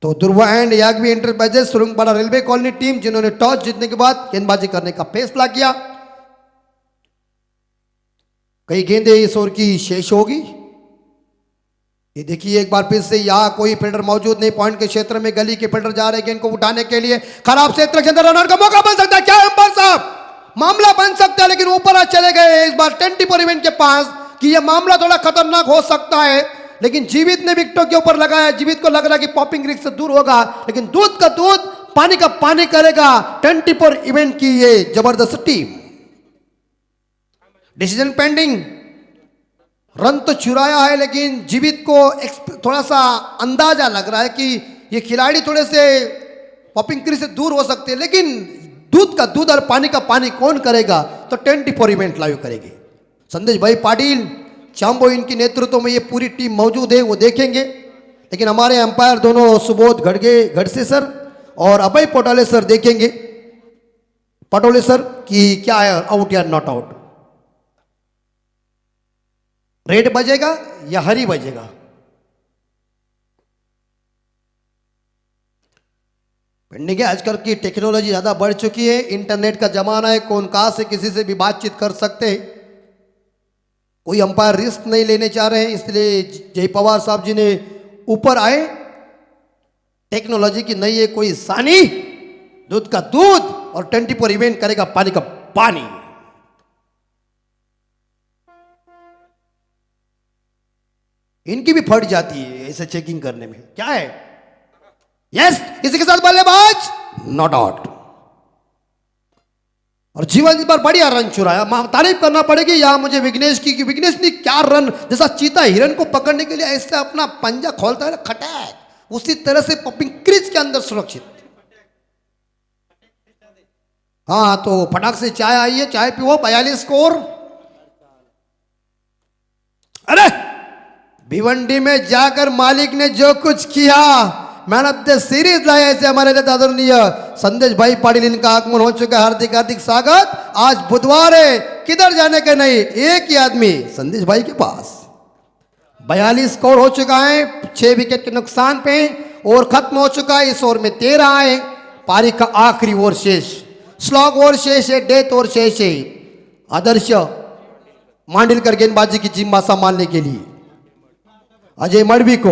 तो Durva and Yagvi enterprises Surangpada railway colony team, जिन्होंने टॉस जीतने के बाद गेंदबाजी करने का फैसला किया। कई गेंदें इस ओवर की शेष होगी। ये देखिए एक बार फिर से यहाँ कोई फील्डर मौजूद नहीं, पॉइंट के क्षेत्र में गली के फील्डर जा रहे हैं गेंद को उठाने के लिए। खराब क्षेत्र के अंदर रनआउट का मौका बन सकता है, क्या अंपायर साहब, मामला बन सकता है, लेकिन ऊपर आज चले गए इस बार 24 इवेंट के पास कि यह मामला थोड़ा खतरनाक हो सकता है। लेकिन जीवित ने विकेटों के ऊपर लगाया, जीवित को लग रहा कि पॉपिंग रिस्क से दूर होगा, लेकिन दूध का दूध पानी का पानी करेगा 24 इवेंट की ये जबरदस्त टीम। डिसीजन पेंडिंग, रन तो चुराया है, लेकिन जीवित को थोड़ा सा अंदाजा लग रहा है कि ये खिलाड़ी थोड़े से पॉपिंग क्रीज से दूर हो सकते हैं, लेकिन दूध का दूध और पानी का पानी कौन करेगा, तो 24 इवेंट लाइव करेगी। संदेश भाई पाटिल, चांबो इनकी नेतृत्व में ये पूरी टीम मौजूद है, वो देखेंगे। लेकिन हमारे अंपायर दोनों सुबोध गढ़से सर और अभय पटोले सर देखेंगे, पटोले सर कि क्या है आउट या नॉट आउट, रेड बजेगा या हरी बजेगा। पेंडिंग है, आजकल की टेक्नोलॉजी ज्यादा बढ़ चुकी है, इंटरनेट का जमाना है, कौन कहां से किसी से भी बातचीत कर सकते हैं। कोई अंपायर रिस्क नहीं लेने चाह रहे हैं, इसलिए जय पवार साहब जी ने ऊपर आए, टेक्नोलॉजी की नहीं है कोई सानी, दूध का दूध और 24 इवेंट करेगा पानी का पानी। इनकी भी फट जाती है ऐसे चेकिंग करने में, क्या है। यस, इसी के साथ बल्लेबाज नॉट आउट, और जीवन इस बार बढ़िया रन चुराया, तारीफ करना पड़ेगी यहां मुझे विघ्नेश की, कि विघ्नेश ने क्या रन, जैसा चीता हिरन को पकड़ने के लिए ऐसे अपना पंजा खोलता है ना खटैक, उसी तरह से पॉपिंग क्रीज के अंदर सुरक्षित। हाँ तो फटाक से चाय आई है, चाय पियो। 42 स्कोर। अरे भिवंडी में जाकर मालिक ने जो कुछ किया, मैन ऑफ द सीरीज लाया ऐसे हमारे लिए आदरणीय संदेश भाई पाटिल, इनका आगमन हो चुका है, हार्दिक हार्दिक स्वागत। आज बुधवार है, किधर जाने का नहीं, एक ही आदमी संदेश भाई के पास। 42 स्कोर हो चुका है, 6 विकेट के नुकसान पे, और खत्म हो चुका है। इस ओवर में 13 आए, पारी का आखिरी ओवर शेष, स्लॉग ओवर शेष है, डेथ ओवर शेष है। आदर्श मांडलकर गेंदबाजी की जिम्मा संभालने के लिए अजय मड़वी को,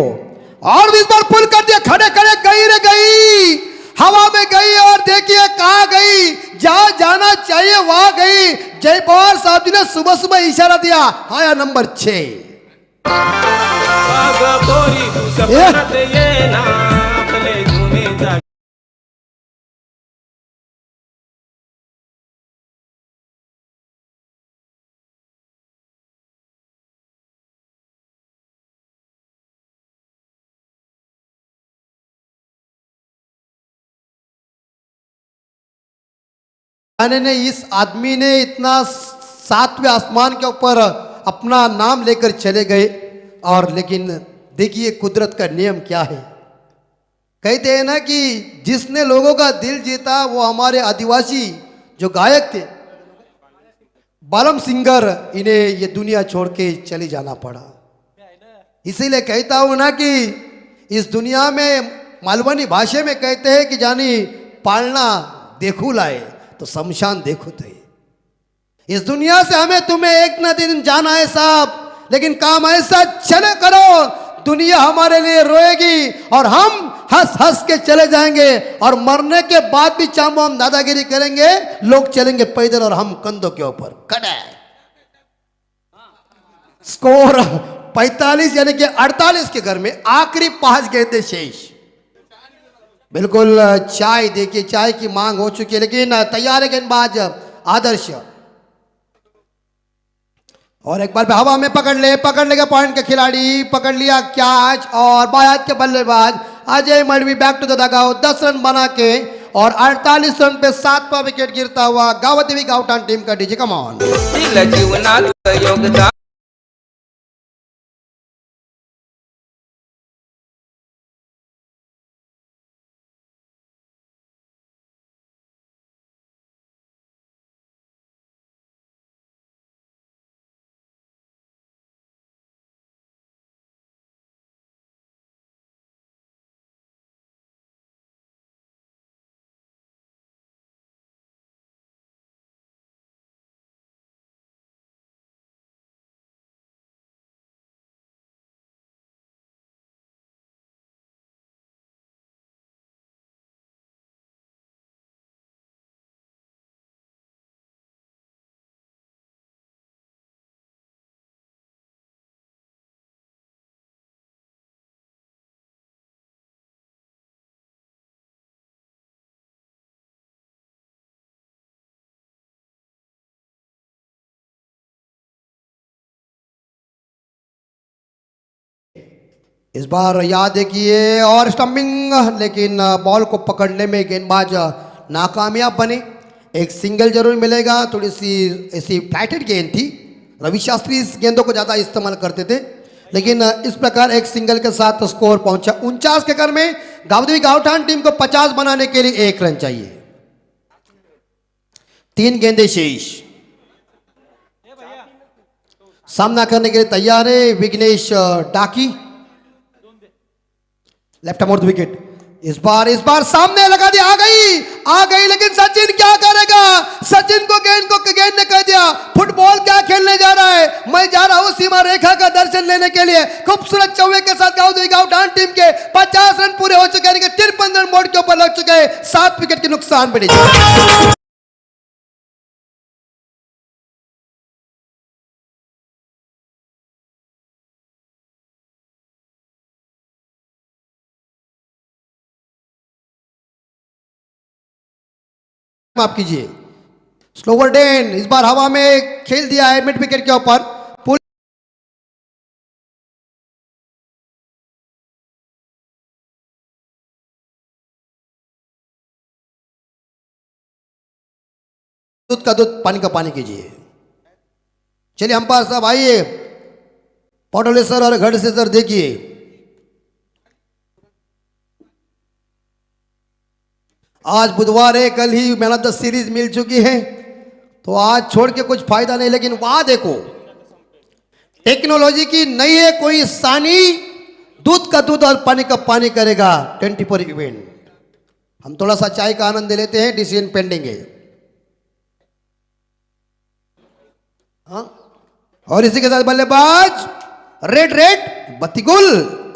और इस बार पुल कर दिया, खड़े खड़े गई रे गई, हवा में गई, और देखिए कहां गई, जहां जाना चाहिए वहां गई। जय पवार साहब जी ने सुबह सुबह इशारा दिया, आया नंबर 6। ने इस आदमी ने इतना 7वें आसमान के ऊपर अपना नाम लेकर चले गए, और लेकिन देखिए कुदरत का नियम क्या है। कहते हैं ना कि जिसने लोगों का दिल जीता वो हमारे आदिवासी जो गायक थे बालम सिंगर, इन्हें ये दुनिया छोड़ के चली जाना पड़ा। इसीलिए कहता हूं ना कि इस दुनिया में मालवनी भाषा में कहते हैं कि जानी पालना देखू लाए तो शमशान देखो थे। इस दुनिया से हमें तुम्हें एक न दिन जाना है साहब, लेकिन काम ऐसा चले करो दुनिया हमारे लिए रोएगी और हम हंस हंस के चले जाएंगे, और मरने के बाद भी चाहो हम दादागिरी करेंगे, लोग चलेंगे पैदल और हम कंधों के ऊपर। कड़े स्कोर 45 यानी कि 48 के घर में आखिरी 5 गए थे शेष। बिल्कुल चाय देखिए, चाय की मांग हो चुकी है, लेकिन तैयार है गेंदबाज आदर्श। और एक बार हवा में पकड़ लेगा पॉइंट के खिलाड़ी, पकड़ लिया कैच, और बायात के बल्लेबाज Ajay Malvi back to the dugout 10 run बना के, और 48 रन पे 7वां विकेट गिरता हुआ गावदेवी गावठाण टीम का डीजे कम ऑन। जीवनात योगदान इस बार याद है कि ये और स्टंपिंग, लेकिन बॉल को पकड़ने में गेंदबाज नाकामयाब बने। एक सिंगल जरूर मिलेगा, थोड़ी सी ऐसी फ्लैटेड गेंद थी, रवि शास्त्री इस गेंदों को ज़्यादा इस्तेमाल करते थे, लेकिन इस प्रकार एक सिंगल के साथ स्कोर पहुंचा 49 के घर में। गावदेवी गावठाण टीम को 50 बनाने के लिए 1 रन चाहिए। 3 गेंदे शेष। सामना करने के लिए तैयार है विघ्नेश डाकी, लेफ्ट मोर्थ विकेट। इस बार सामने लगा दिया, आ गई, लेकिन सचिन क्या करेगा? सचिन को गेंद ने कह दिया फुटबॉल क्या खेलने जा रहा है, मैं जा रहा हूं सीमा रेखा का दर्शन लेने के लिए। खूबसूरत चौके के साथ गावदेवी गावठाण टीम के 50 रन पूरे हो चुके हैं, 53 रन बोर्ड के ऊपर लग चुके हैं, 7 विकेट के नुकसान पे। माफ कीजिए, स्लोवर डेन इस बार हवा में खेल दिया है मिड विकेट के ऊपर। दूध का दूध पानी का पानी कीजिए। चलिए अंपायर साहब आइए, पटोले सर और घड़ से सर देखिए। आज बुधवार है, कल ही मैन ऑफ द सीरीज मिल चुकी है, तो आज छोड़ के कुछ फायदा नहीं। लेकिन वहां देखो टेक्नोलॉजी की नई है कोई सानी, दूध का दूध और पानी का पानी करेगा 24 इवेंट। हम थोड़ा सा चाय का आनंद लेते हैं, डिसीजन पेंडिंग है। हाँ? और इसी के साथ बल्लेबाज रेड बत्तीगुल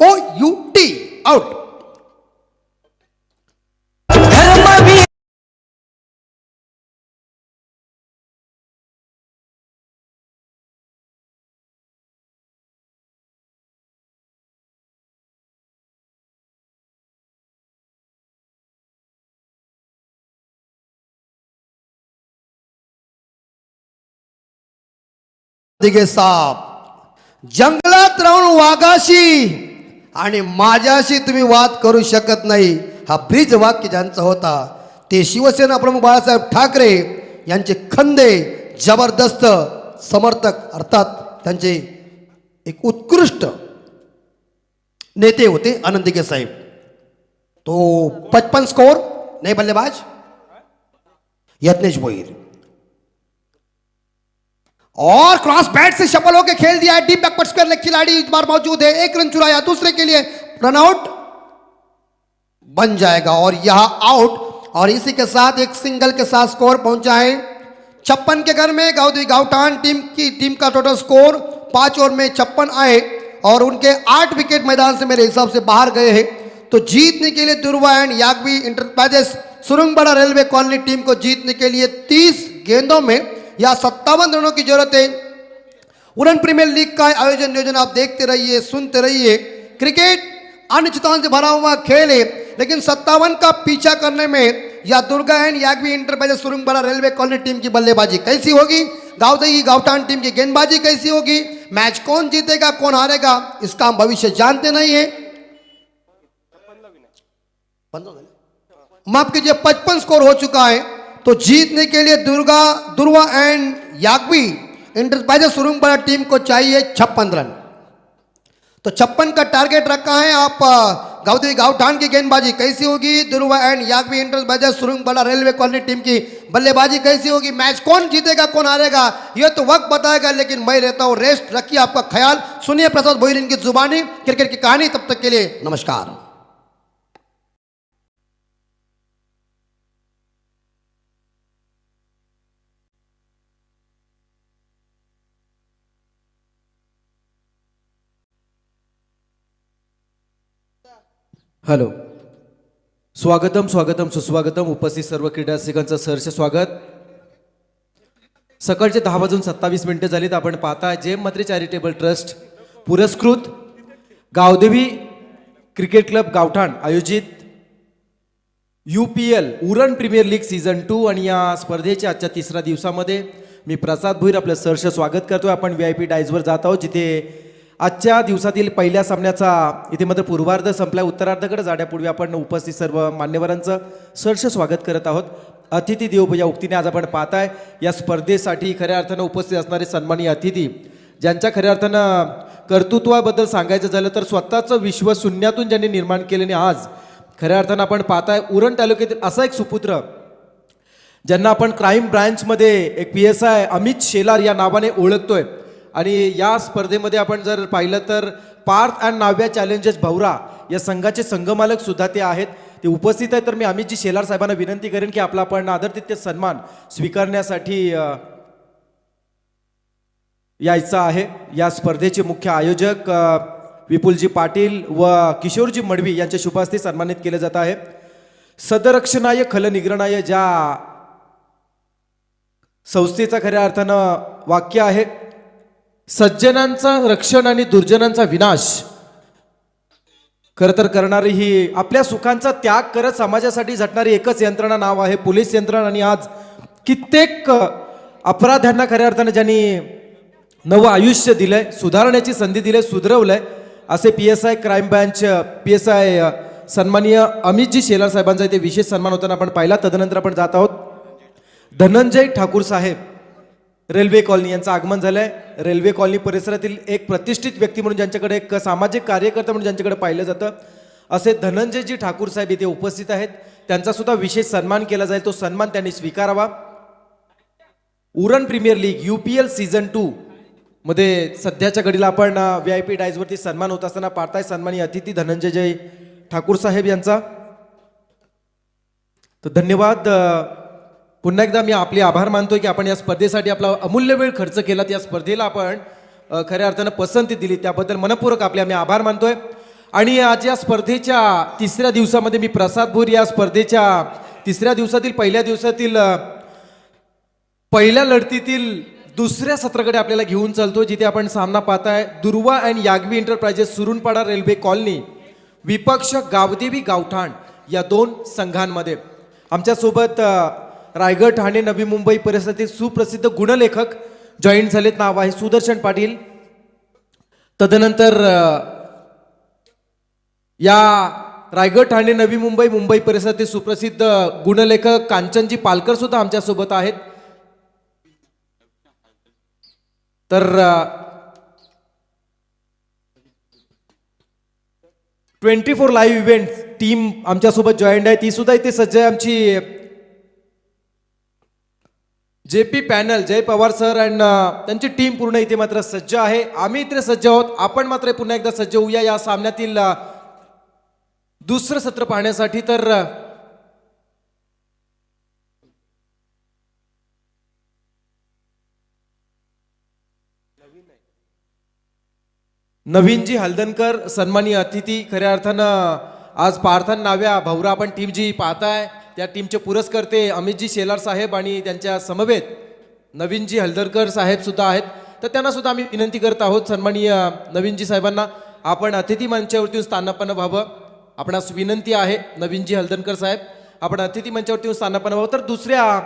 OUT आउट। दिगे साहेब, जंगलात राहून वाघाशी आणि माझ्याशी तुम्ही वाद करू शकत नाही, हा ब्रिज वाक्य ज्यांचा होता ते शिवसेना प्रमुख बाळासाहेब ठाकरे यांचे खंदे जबरदस्त समर्थक, अर्थात त्यांचे एक उत्कृष्ट नेते होते आनंद दिगे साहेब। तो 55 स्कोर, नए बल्लेबाज यत्नेश भोईर, और क्रॉस बैट से शफल होकर खेल दिया है। डीप बैकवर्ड स्क्वायर लेग खिलाड़ी इस बार मौजूद है, एक रन चुराया, दूसरे के लिए रनआउट बन जाएगा और यह आउट। और इसी के साथ एक सिंगल के साथ स्कोर पहुंचा है 56 के घर में। गाउदी गाउटान टीम का टोटल स्कोर 5 ओवर में 56 आए और उनके 8 विकेट मैदान से मेरे हिसाब से बाहर गए हैं। तो जीतने के लिए Durva and Yagvi enterprises Surangbada railway colony team को जीतने के लिए 30 गेंदों में या 57 रनों की जरूरत है। उड़न प्रीमियर लीग का आयोजन नियोजन आप देखते रहिए, सुनते रहिए। क्रिकेट अनिश्चितताओं से भरा हुआ खेल है, लेकिन 57 का पीछा करने में या Durga and Yagvi enterprises Surangbada railway colony team की बल्लेबाजी कैसी होगी, गावदई गावटान टीम की गेंदबाजी कैसी होगी, मैच कौन जीतेगा कौन हारेगा, इसका हम भविष्य जानते नहीं है। माफ कीजिए, 55 स्कोर हो चुका है। तो जीतने के लिए Durva and Yagvi enterprises सुरंगबड़ा team को चाहिए 56 रन। तो 56 का टारगेट रखा है। आप गावदी गावठान की गेंदबाजी कैसी होगी, Durva and Yagvi enterprises Surangbada railway colony team की बल्लेबाजी कैसी होगी, मैच कौन जीतेगा कौन हारेगा यह तो वक्त बताएगा। लेकिन मैं रहता हूं रेस्ट, रखिए आपका ख्याल, सुनिए प्रसाद भोईर की जुबानी क्रिकेट की कहानी। तब तक के लिए नमस्कार। हॅलो, स्वागतम स्वागतम सुस्वागतम. उपस्थित सर्व क्रीडारसिकांचं सहर्ष स्वागत. सकाळचे 10:27 झालीत. आपण पाहताय जेम म्हात्रे चॅरिटेबल ट्रस्ट पुरस्कृत गावदेवी क्रिकेट क्लब गावठाण आयोजित UPL Uran premier league season 2 आणि या स्पर्धेच्या आजच्या तिसऱ्या दिवसामध्ये मी प्रसाद भोईर आपलं सहर्ष स्वागत करतोय. आपण VIP डायजवर जात आहोत, जिथे आजच्या दिवसातील पहिल्या सामन्याचा इथे मात्र पूर्वार्ध संपला. उत्तरार्धाकडे जाण्यापूर्वी आपण उपस्थित सर्व मान्यवरांचं सहर्ष स्वागत करत आहोत. अतिथी देवो या उक्तीने आज आपण पाहताय या स्पर्धेसाठी खऱ्या अर्थानं उपस्थित असणारे सन्माननीय अतिथी, ज्यांच्या खऱ्या अर्थानं कर्तृत्वाबद्दल सांगायचं झालं तर स्वतःचं विश्व शून्यातून ज्यांनी निर्माण केल्याने आज खऱ्या अर्थानं आपण पाहताय उरण तालुक्यातील असा एक सुपुत्र, ज्यांना आपण क्राईम ब्रांचमध्ये एक PSI अमित शेलार या नावाने ओळखतोय. आणि या स्पर्धेमध्ये आपण जर पाहिलं तर पार्थ अँड नाव्या चॅलेंजर्स भौरा या संघाचे संघमालक सुद्धा ते आहेत, ते उपस्थित आहेत. तर मी अमितजी शेलार साहेबांना विनंती करेन की आपला आपण आदरातिथ्य सन्मान स्वीकारण्यासाठी यायचं आहे. या स्पर्धेचे मुख्य आयोजक विपुलजी पाटील व किशोरजी मडवी यांच्या शुभास्ते सन्मानित केले जात आहे. सदरक्षणाय खलनिग्रणाय ज्या संस्थेचा खऱ्या अर्थानं वाक्य आहे, सज्जनांचा रक्षण आणि दुर्जनांचा विनाश खरं तर करणारी ही आपल्या सुखांचा त्याग करत समाजासाठी झटणारी एकच यंत्रणा नाव आहे पोलीस यंत्रणा. आणि आज कित्येक अपराध्यांना खऱ्या अर्थानं ज्यांनी नवं आयुष्य दिलंय, सुधारण्याची संधी दिली, सुधरवलंय, असे PSI क्राईम ब्रांच PSI सन्माननीय अमितजी शेलार साहेबांचा इथे विशेष सन्मान होताना आपण पाहिला. तदनंतर आपण जात आहोत धनंजय ठाकूर साहेब रेल्वे कॉलनी यांचं आगमन झालंय. रेल्वे कॉलनी परिसरातील एक प्रतिष्ठित व्यक्ती म्हणून, ज्यांच्याकडे एक सामाजिक कार्यकर्ता म्हणून ज्यांच्याकडे पाहिलं जातं, असे धनंजयजी ठाकूर साहेब इथे उपस्थित आहेत. त्यांचा सुद्धा विशेष सन्मान केला जाईल, तो सन्मान त्यांनी स्वीकारावा. Uran premier league UPL season 2 मध्ये सध्याच्या घडीला आपण VIP डायजवरती सन्मान होत असताना पाहताय सन्माननीय अतिथी धनंजय ठाकूर साहेब यांचा. तर धन्यवाद. पुन्हा एकदा मी आपले आभार मानतोय की आपण या स्पर्धेसाठी आपला अमूल्य वेळ खर्च केला, या स्पर्धेला आपण खऱ्या अर्थानं पसंती दिली, त्याबद्दल मनपूर्वक आपले आम्ही आभार मानतोय. आणि आज या स्पर्धेच्या तिसऱ्या दिवसामध्ये मी प्रसाद भोईर या स्पर्धेच्या तिसऱ्या दिवसातील पहिल्या दिवसातील पहिल्या लढतीतील दुसऱ्या सत्राकडे आपल्याला घेऊन चालतो, जिथे आपण सामना पाहताय दुर्वा अँड याग्वी इंटरप्राइजेस सुरुनपाडा रेल्वे कॉलनी विपक्ष गावदेवी गावठाण या दोन संघांमध्ये. आमच्यासोबत रायगड ठाणे नवी मुंबई परिसरातील सुप्रसिद्ध गुणलेखक जॉईन झालेत. नाव आहे सुदर्शन पाटील. तदनंतर या रायगड ठाणे नवी मुंबई मुंबई परिसरातील सुप्रसिद्ध गुणलेखक कांचनजी पालकर सुद्धा आमच्यासोबत आहेत. तर 24 लाईव्ह इव्हेंट्स टीम आमच्यासोबत जॉईंड आहे ती सुद्धा इथे सज्ज आहे. आमची JP panel Jay Pawar sir and त्यांची टीम पूर्ण इथे मात्र सज्ज आहे. आम्ही इथे सज्ज आहोत. आपण मात्र पुन्हा एकदा सज्ज होऊया या सामन्यातील दुसरं सत्र पाहण्यासाठी. तर नवीनजी हलदनकर सन्माननीय अतिथी, खऱ्या अर्थानं आज पार्थन नाव्या भवरा आपण टीम जी पाहताय त्या टीमचे पुरस्कर्ते अमितजी शेलार साहेब आणि त्यांच्या समवेत नवीनजी हलदनकर साहेब सुद्धा आहेत. तर त्यांना सुद्धा आम्ही विनंती करत आहोत सन्माननीय नवीनजी साहेबांना आपण अतिथी मंचावरती स्थानापन्न व्हावं. आपणास विनंती आहे नवीनजी हलदनकर साहेब आपण अतिथी मंचावरती स्थानापन्न व्हावं. तर दुसऱ्या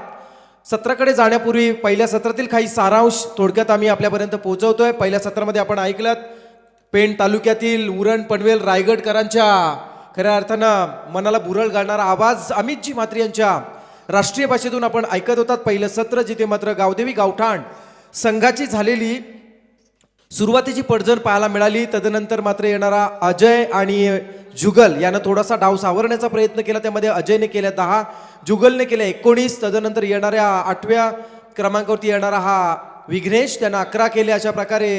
सत्राकडे जाण्यापूर्वी पहिल्या सत्रातील काही सारांश थोडक्यात आम्ही आपल्यापर्यंत पोहोचवतोय. पहिल्या सत्रामध्ये आपण ऐकलं पेण तालुक्यातील उरण पनवेल रायगडकरांच्या खऱ्या अर्थानं मनाला बुरळ घालणारा आवाज अमितजी म्हात्रे यांच्या राष्ट्रीय भाषेतून आपण ऐकत होतात. पहिलं सत्र जिथे मात्र गावदेवी गावठाण संघाची झालेली सुरुवातीची पडझड पाहायला मिळाली. तदनंतर मात्र येणारा अजय आणि जुगल यानं थोडासा डाव सावरण्याचा प्रयत्न केला. त्यामध्ये अजयने केल्या 10, जुगलने केल्या 19. तदनंतर येणाऱ्या 8व्या क्रमांकावरती येणारा हा विघ्नेश त्यानं 11 केले. अशा प्रकारे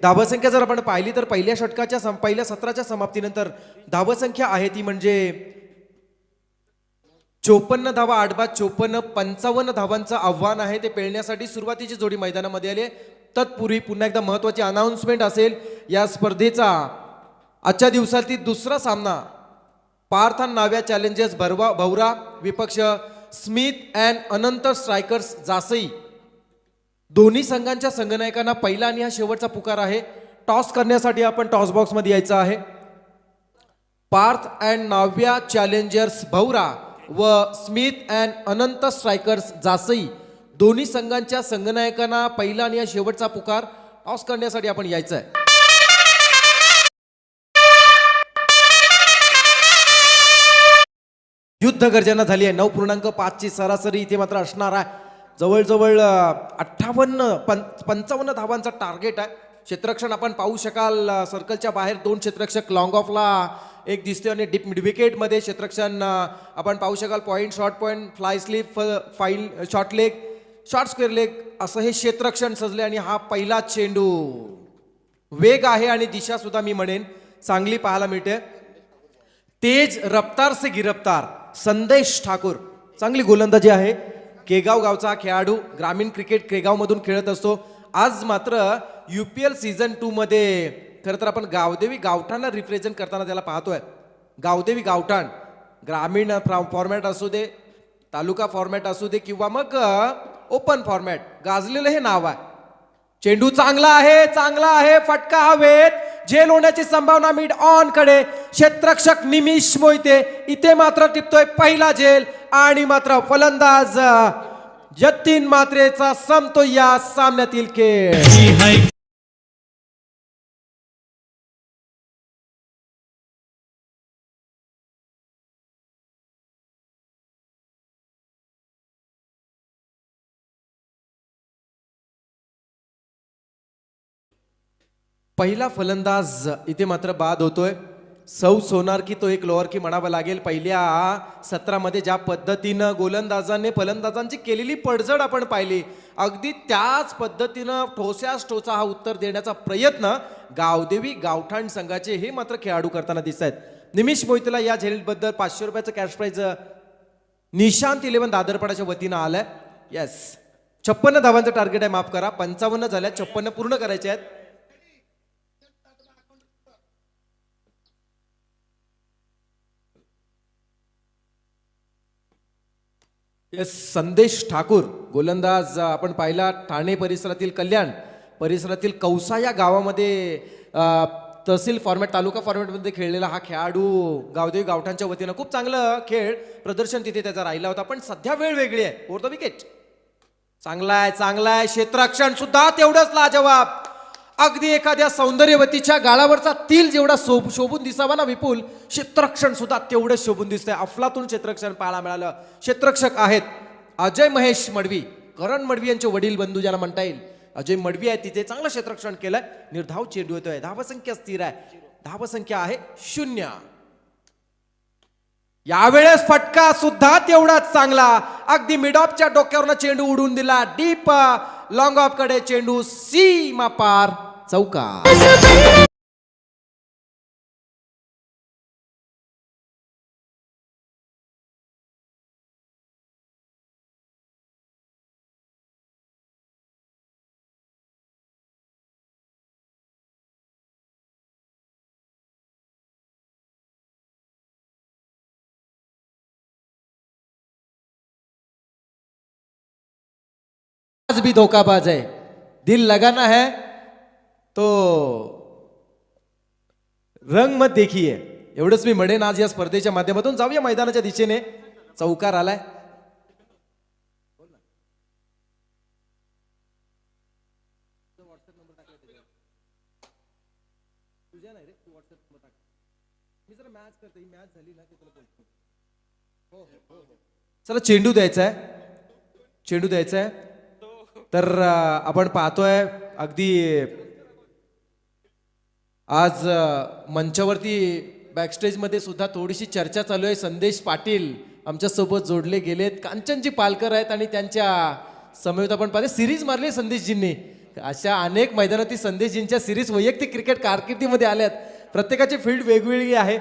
धावसंख्या जर आपण पाहिली तर पहिल्या षटकाच्या पहिल्या सत्राच्या समाप्तीनंतर धावसंख्या आहे ती म्हणजे 54 धावा 8 बाद 54 55 धावांचं आव्हान आहे ते पेलण्यासाठी. सुरुवातीची जोडी मैदानामध्ये आली. तत्पूर्वी पुन्हा एकदा महत्वाची अनाउन्समेंट असेल. या स्पर्धेचा आजच्या दिवसातील दुसरा सामना पार्थन नाव्या चॅलेंजर्स भवरा विपक्ष Smith and Anant strikers Jasai. दोन्ही संघांच्या संघनायकांना पहिला आणि हा शेवटचा पुकार आहे. टॉस करण्यासाठी आपण टॉस बॉक्स मध्ये यायचं आहे. पार्थ अँड नाव्या चॅलेंजर्स भवरा व Smith and Anant strikers Jasai दोन्ही संघांच्या संघनायकांना पहिला आणि हा शेवटचा पुकार. टॉस करण्यासाठी आपण यायचं आहे. युद्ध गर्जना झाली आहे. 9.5 ची सरासरी इथे मात्र असणार आहे. जवळजवळ 55 धावांचा टार्गेट आहे. क्षेत्ररक्षण आपण पाहू शकाल सर्कलच्या बाहेर 2 क्षेत्ररक्षक लॉंग ऑफला एक दिसते आणि डीप मिड विकेटमध्ये क्षेत्ररक्षण आपण पाहू शकाल. Point short point fly slip file short leg short square leg असं हे क्षेत्ररक्षण सजले. आणि हा पहिला चेंडू वेग आहे आणि दिशा सुद्धा मी म्हणेन चांगली पाहायला मिळते. तेज रफ्तार से गिरफ्तार संदेश ठाकूर चांगली गोलंदाजी आहे. केगाव गावचा खेळाडू ग्रामीण क्रिकेट केगाव मधून खेळत असतो. आज मात्र UPL सीझन 2 मध्ये खरं तर आपण गावदेवी गावठाणला रिप्रेझेंट करताना त्याला पाहतोय. गावदेवी गावठाण ग्रामीण फॉर्मॅट असू दे तालुका फॉर्मॅट असू दे किंवा मग ओपन फॉर्मॅट गाजलेलं हे नाव आहे. चेंडू चांगला आहे फटका हवेत झेल होण्याची संभावना मिड ऑन कडे. क्षेत्ररक्षक निमिष मोहिते इथे मात्र टिपतोय पहिला झेल आणि मात्र फलंदाज यतीन मात्रेचा संपतो या सामन्यातील खेळ. पहिला फलंदाज इथे मात्र बाद होतोय. सौ सोनार की तो एक लोअर की म्हणावं लागेल. पहिल्या सत्रामध्ये ज्या पद्धतीनं गोलंदाजांनी फलंदाजांची केलेली पडझड आपण पाहिली अगदी त्याच पद्धतीनं ठोस्यास ठोसा हा उत्तर देण्याचा प्रयत्न गावदेवी गावठाण संघाचे हे मात्र खेळाडू करताना दिसत आहेत. निमिष मोहितला या झेलबद्दल 500 रुपयाचं कॅश प्राइज निशांत 11 दादरपाड्याच्या वतीनं आलंय. येस 56 धावांचं टार्गेट आहे. माफ करा 55 झाल्या 56 पूर्ण करायचे आहेत. संदेश ठाकूर गोलंदाज आपण पाहिला. ठाणे परिसरातील कल्याण परिसरातील कौसा या गावामध्ये तहसील फॉर्मॅट तालुका फॉर्मॅटमध्ये खेळलेला हा खेळाडू गावदेवी गावठाणच्या वतीनं खूप चांगलं खेळ प्रदर्शन तिथे त्याचा राहिला होता. पण सध्या वेळ वेगळी आहे. ओव्हर द विकेट चांगला आहे. क्षेत्ररक्षण सुद्धा तेवढंच लाजवाब. अगदी एखाद्या सौंदर्यवतीच्या गाळावरचा तिल जेवढा शोभून दिसावा ना विपुल क्षेत्ररक्षण सुद्धा तेवढंच शोभून दिसतंय. अफलातून क्षेत्ररक्षण पाहायला मिळालं. क्षेत्ररक्षक आहेत अजय महेश मडवी करण मडवी यांचे वडील बंधू ज्याला म्हणता येईल. अजय मडवी आहे तिथे चांगलं क्षेत्ररक्षण केलंय. निर्धाव चेंडू येतोय. धावसंख्या स्थिर आहे. धावसंख्या आहे 0. यावेळेस फटका सुद्धा तेवढाच चांगला. अगदी मिड ऑफच्या डोक्यावरनं चेंडू उडून दिला. डीप लॉंग ऑफ कडे चेंडू सीमा पार चौकार. आज भी धोखाबाज है. दिल लगाना है तो रंग मत देखिए. एवढंच मी म्हणेन आज या स्पर्धेच्या माध्यमातून. जाऊया मैदानाच्या दिशेने. चौकार आलाय. चला चेंडू द्यायचा आहे. चेंडू द्यायचा आहे. तर आपण पाहतोय अगदी आज मंचावरती बॅकस्टेज मध्ये सुद्धा थोडीशी चर्चा चालू आहे. संदेश पाटील आमच्या सोबत जोडले गेलेत. कांचनजी पालकर आहेत आणि त्यांच्या समवेत आपण पाहतो सिरीज मारली संदेशजींनी. अशा अनेक मैदानातील संदेशजींच्या सिरीज वैयक्तिक क्रिकेट कारकिर्दीमध्ये आल्यात. प्रत्येकाची फील्ड वेगवेगळी आहे.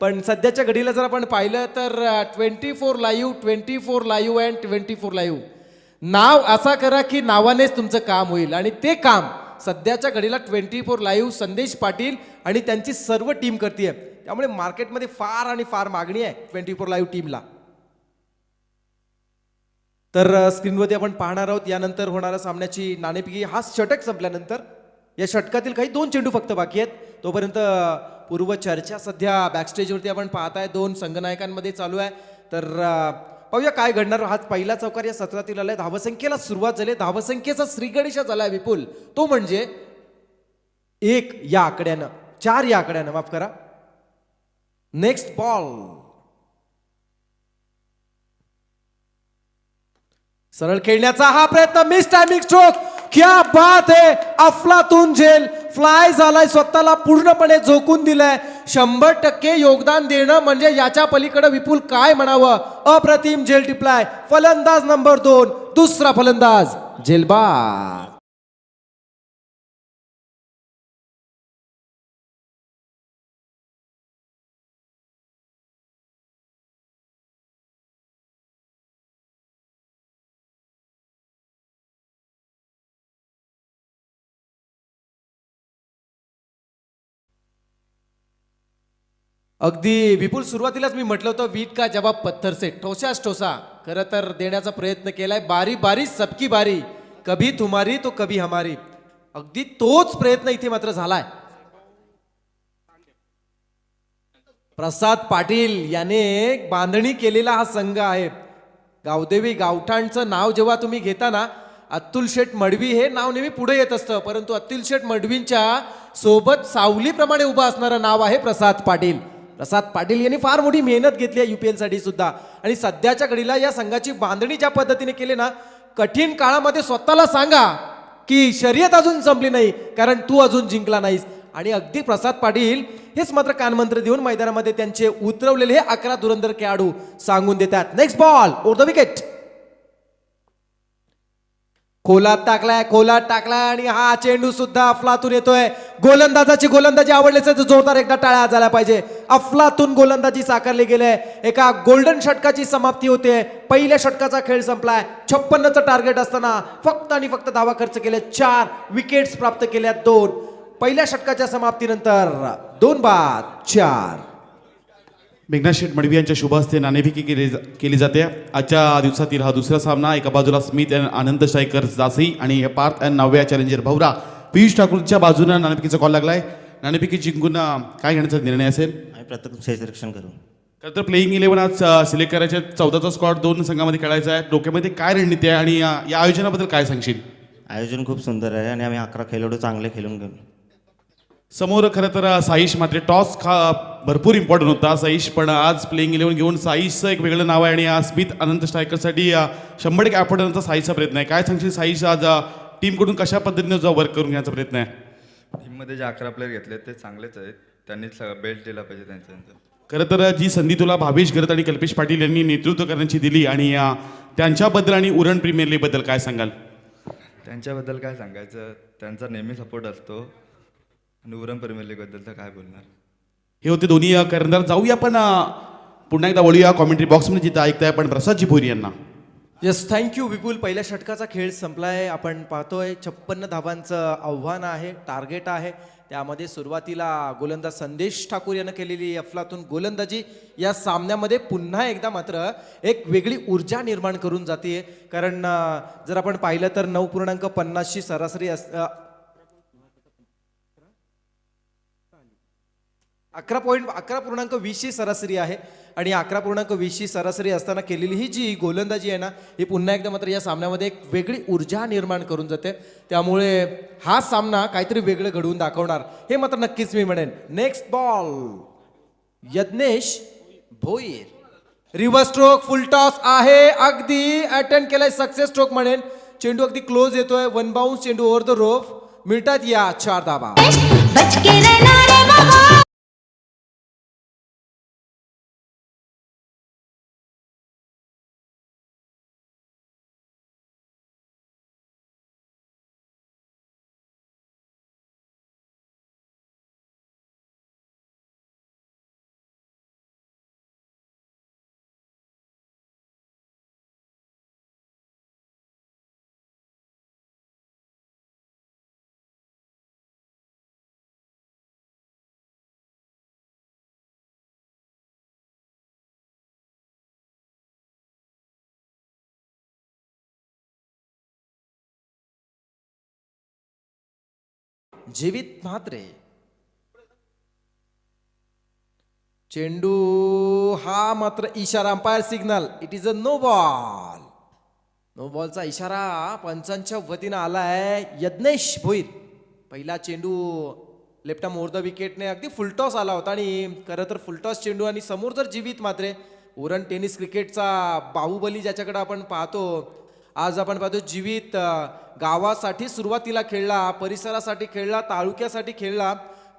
पण सध्याच्या घडीला जर आपण पाहिलं तर 24 लाईव्ह 24 लाईव्ह अँड 24 लाईव्ह नाव असा करा की नावानेच तुमचं काम होईल. आणि ते काम सध्याच्या घडीला 24 लाईव्ह संदेश पाटील आणि त्यांची सर्व टीम करते. त्यामुळे मार्केटमध्ये फार आणि फार मागणी आहे 24 लाईव्ह टीमला. तर स्क्रीनवरती आपण पाहणार आहोत यानंतर होणाऱ्या सामन्याची नाणेफेकी. हा षटक संपल्यानंतर या षटकातील काही 2 चेंडू फक्त बाकी आहेत. तोपर्यंत पूर्व चर्चा सध्या बॅकस्टेजवरती आपण पाहताय. 2 संघनायकांमध्ये चालू आहे. तर पाहूया काय घडणार. हाच पहिला चौकार या सत्रातील आलाय. धावसंख्येला सुरुवात झाली. धावसंख्येचा श्रीगणेशा झालाय विपुल. तो म्हणजे 1 या आकड्यानं 4 या आकड्यानं माफ करा. Next ball. सरळ खेळण्याचा हा प्रयत्न. Miss timing stroke. क्या बात है. अफलातून झेल फ्लाय झालाय. स्वतःला पूर्णपणे झोकून दिलाय. 100% योगदान देणं म्हणजे याच्या पलीकडे विपुल काय म्हणावं. अप्रतिम झेल टिपलाय. फलंदाज नंबर 2 दुसरा फलंदाज झेलबाद. अगदी विपुल सुरुवातीलाच मी म्हटलं होतं वीट का जवाब पत्थर से. ठोसाच ठोसा खरं तर देण्याचा प्रयत्न केलाय. बारी बारी सबकी बारी. कभी तुम्हारी तो कभी हमारी. अगदी तोच प्रयत्न इथे मात्र झालाय. प्रसाद पाटील याने बांधणी केलेला हा संघ आहे. गावदेवी गावठाणचं नाव जेव्हा तुम्ही घेता ना अतुल शेठ मडवी हे नाव नेहमी पुढे येत असतं. परंतु अतुल शेठ मडवींच्या सोबत सावलीप्रमाणे उभं असणारं नाव आहे प्रसाद पाटील. प्रसाद पाटील यांनी फार मोठी मेहनत घेतली आहे UPL साठी सुद्धा. आणि सध्याच्या घडीला या संघाची बांधणी ज्या पद्धतीने केली ना कठीण काळामध्ये स्वतःला सांगा की शर्यत अजून संपली नाही कारण तू अजून जिंकला नाहीस. आणि अगदी प्रसाद पाटील हेच मात्र कानमंत्र देऊन मैदानामध्ये त्यांचे उतरवलेले हे 11 धुरंधर खेळाडू सांगून देतात. Next ball over the wicket. खोलात टाकलाय आणि हा चेंडू सुद्धा अफलातून येतोय. गोलंदाजाची गोलंदाजी आवडली तर जोरदार एकदा टाळ्या झाल्या पाहिजे. अफलातून गोलंदाजी साकारली गेले. एका गोल्डन षटकाची समाप्ती होते. पहिल्या षटकाचा खेळ संपलाय. 56चं टार्गेट असताना फक्त आणि फक्त धावा खर्च केले. 4 विकेट्स प्राप्त केल्या. 2 पहिल्या षटकाच्या समाप्तीनंतर 2 बाद 4. मेघनाथ शेठ मडवी यांच्या शुभ हस्ते नाणेफेकी केली जाते. आजच्या दिवसातील हा दुसरा सामना. एका बाजूला स्मिथ अँड आनंद स्ट्रायकर जासी आणि पार्थ अँड नव्या चॅलेंजर भवरा पियुष ठाकूरच्या बाजूने नाणेफेकीचा कॉल लागलाय. नाणेफेकी जिंकून काय घेण्याचा निर्णय असेल. आम्ही प्रत्येक क्षेत्ररक्षण करू. खरं तर प्लेईंग 11 आज सिलेक्ट करायचे. 14चा स्क्वॉड 2 संघामध्ये खेळायचा आहे. डोक्यामध्ये काय रणनीती आहे आणि या आयोजनाबद्दल काय सांगशील. आयोजन खूप सुंदर आहे आणि आम्ही 11 खेळाडू चांगले खेळून घेऊ. समोर खरं तर साईश मात्र टॉस भरपूर इम्पॉर्टंट होता साईश. पण आज प्लेइंग 11 घेऊन साईशचं एक वेगळं नाव आहे आणि आज स्मिथ अनंत स्ट्रायकरसाठी 100% ॲफोर्डचा साईशचा प्रयत्न आहे. काय सांगशील साईश आज टीमकडून कशा पद्धतीने जो वर्क करून घ्यायचा प्रयत्न आहे. टीममध्ये जे 11 प्लेयर घेतले ते चांगलेच आहेत. त्यांनीच बेल्ट दिला पाहिजे त्यांचा. खरं तर जी संधी तुला भावेश गरत आणि कल्पेश पाटील यांनी नेतृत्व करण्याची दिली आणि त्यांच्याबद्दल आणि उरण प्रीमियर लीगबद्दल काय सांगाल? त्यांच्याबद्दल काय सांगायचं, त्यांचा नेहमी सपोर्ट असतो आणि उरण प्रीमियर लीगबद्दल तर काय बोलणार. हे होते दोन्ही कर्णधार. जाऊया आपण पुन्हा एकदा वळूया कॉमेंट्री बॉक्समध्ये जिथं ऐकताय आपण प्रसादजी भोरी यांना. येस, थँक्यू विपुल. पहिल्या षटकाचा खेळ संपलाय. आपण पाहतोय 56 धावांचं आव्हान आहे, टार्गेट आहे. त्यामध्ये सुरुवातीला गोलंदाज संदेश ठाकूर यानं केलेली अफलातून गोलंदाजी या सामन्यामध्ये पुन्हा एकदा मात्र एक वेगळी ऊर्जा निर्माण करून जाते. कारण जर आपण पाहिलं तर 9.50 सरासरी 11.20 सरासरी आहे आणि 11.20 सरासरी असताना केलेली ही जी गोलंदाजी आहे ना, ही पुन्हा एकदा मात्र या सामन्यामध्ये एक वेगळी ऊर्जा निर्माण करून जाते. त्यामुळे हा सामना काहीतरी वेगळं घडवून दाखवणार हे मात्र नक्कीच मी म्हणेन. Next ball Yagnesh Bhoir. Reverse stroke, फुल टॉस आहे, अगदी अटेंड केलाय, सक्सेस स्ट्रोक म्हणेन. चेंडू अगदी क्लोज येतोय, वन बाउन्स चेंडू ओव्हर द रोफ. मिळतात या 4 धावा. बच के रहना रे बाबा. जीवित म्हात्रे. चेंडू हा मात्र इशारा, umpire signal, it is a no ball. No बॉलचा इशारा पंचांच्या वतीनं आलाय. यज्ञेश भोईर. पहिला चेंडू लेफ्ट आर्म ओव्हर द विकेटने अगदी फुलटॉस आला होता आणि खरं तर फुलटॉस चेंडू आणि समोर जर जीवित म्हात्रे, उरण टेनिस क्रिकेटचा बाहुबली ज्याच्याकडे आपण पाहतो, आज आपण पाहतो जीवित गावासाठी सुरुवातीला खेळला, परिसरासाठी खेळला, तालुक्यासाठी खेळला,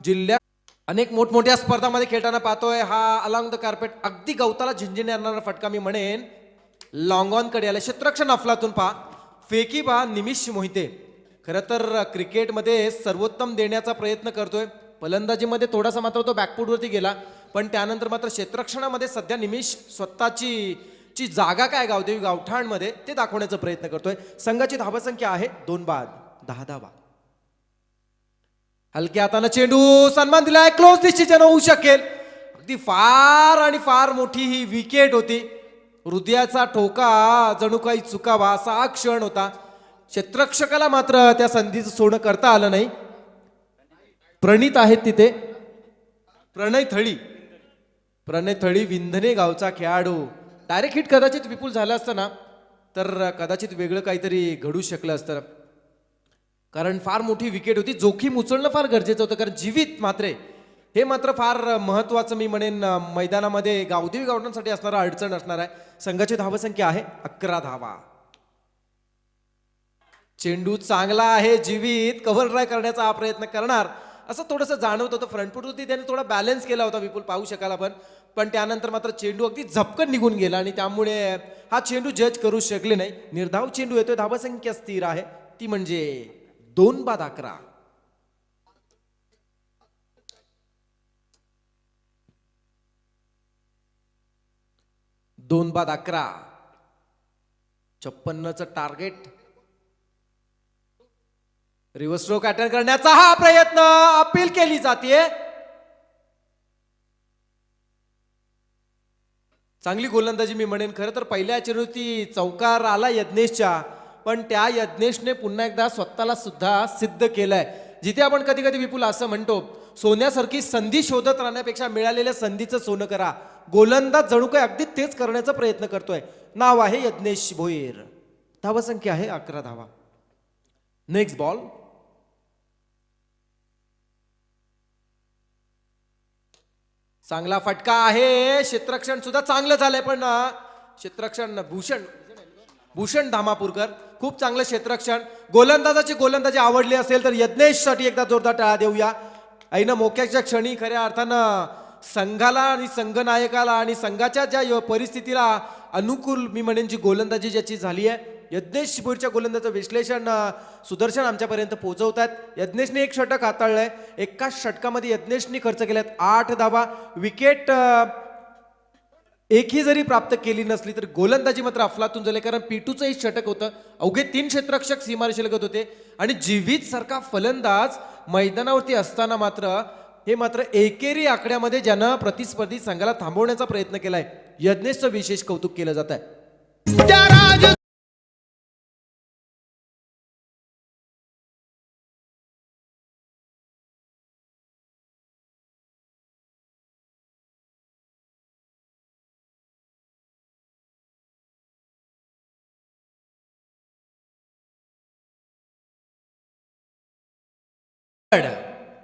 जिल्ह्यात अनेक मोठमोठ्या स्पर्धामध्ये खेळताना पाहतोय. हा अलॉंग द कार्पेट अगदी गवताला झिंजिण्याचा फटका मी म्हणेन लॉंग ऑन कडे आला. क्षेत्ररक्षण अफलातून पहा, फेकी पहा निमिष मोहिते. खरं तर क्रिकेटमध्ये सर्वोत्तम देण्याचा प्रयत्न करतोय. फलंदाजीमध्ये थोडासा मात्र तो बॅकफूटवरती गेला, पण त्यानंतर मात्र क्षेत्ररक्षणामध्ये सध्या निमिष स्वतःची जागा काय गावदेवी गावठाणमध्ये ते दाखवण्याचा प्रयत्न करतोय. संघाची धावसंख्या आहे 2 बाद 10 धावा. हलक्या हाताने चेंडू, सन्मान दिलाय, क्लोज डिसिजन होऊ शकेल. अगदी फार आणि फार मोठी ही विकेट होती. हृदयाचा ठोका जणू काही चुकावा असा हा क्षण होता. क्षेत्ररक्षकाला मात्र त्या संधीचं सोनं करता आलं नाही. प्रणित आहेत तिथे, प्रणय थळी विंधने गावचा खेळाडू. डायरेक्ट हिट कदाचित विपुल झालं असतं ना तर कदाचित वेगळं काहीतरी घडू शकलं असतं, कारण फार मोठी विकेट होती. जोखीम उचलणं फार गरजेचं होतं, कारण जीवित मात्रे हे मात्र फार महत्वाचं मी म्हणेन मैदानामध्ये गावदेवी गावठाणासाठी असणारा अडचण असणार आहे. संघाची धावसंख्या आहे 11 धावा. चेंडू चांगला आहे, जीवित कव्हर ड्राय करण्याचा हा प्रयत्न करणार असं थोडंसं जाणवत होतं. फ्रंटफूट होती, त्याने थोडा बॅलन्स केला होता विपुल, पाहू शकाल आपण, पण त्यानंतर मात्र चेंडू अगदी झपकन निघून गेला आणि त्यामुळे हा चेंडू जज करू शकले नाही. निर्धाव चेंडू येतोय, धावसंख्या स्थिर आहे, ती म्हणजे 2 बाद 11. दोन बाद 11. 56चं टार्गेट. रिव्हर्स स्ट्रोक अटेंड करण्याचा हा प्रयत्न, अपील केली जाते. चांगली गोलंदाजी मी म्हणेन. खरं तर पहिल्या चेंडूती चौकार आला यज्ञेशच्या, पण त्या यज्ञेशने पुन्हा एकदा स्वतःला सुद्धा सिद्ध केलंय. जिथे आपण कधी कधी विपुल असं म्हणतो, सोन्यासारखी संधी शोधत राहण्यापेक्षा मिळालेल्या संधीचं सोनं करा. गोलंदाज जणू काय अगदी तेच करण्याचा प्रयत्न करतोय. नाव आहे यज्ञेश भोईर. धावसंख्या आहे 11 धावा. Next ball. चांगला फटका आहे, क्षेत्ररक्षण सुद्धा चांगलं झालंय, पण क्षेत्ररक्षण भूषण धामापूरकर खूप चांगलं क्षेत्ररक्षण. गोलंदाजी आवडली असेल तर यज्ञेश साठी एकदा जोरदार टाळा देऊया. ऐन मोक्याच्या क्षणी खऱ्या अर्थानं संघाला आणि संघनायकाला आणि संघाच्या ज्या परिस्थितीला अनुकूल मी म्हणेन जी गोलंदाजी ज्याची झाली आहे, यज्ञेश शिबोरच्या गोलंदाजाचं विश्लेषण सुदर्शन आमच्यापर्यंत पोहोचवतात. यज्ञेशने एक षटक हाताळलंय. एकाच षटकामध्ये यज्ञेशने खर्च केल्यात 8 धावा. विकेट एकही जरी प्राप्त केली नसली तर गोलंदाजी मात्र अफलातून झाले, कारण पिटूचं एक षटक होतं. अवघे 3 क्षेत्ररक्षक सीमारेषेलगत होते आणि जीवित सारखा फलंदाज मैदानावरती असताना मात्र एकेरी आकड्यामध्ये ज्यानं प्रतिस्पर्धी संघाला थांबवण्याचा प्रयत्न केलाय, यज्ञेशचं विशेष कौतुक केलं जात आहे.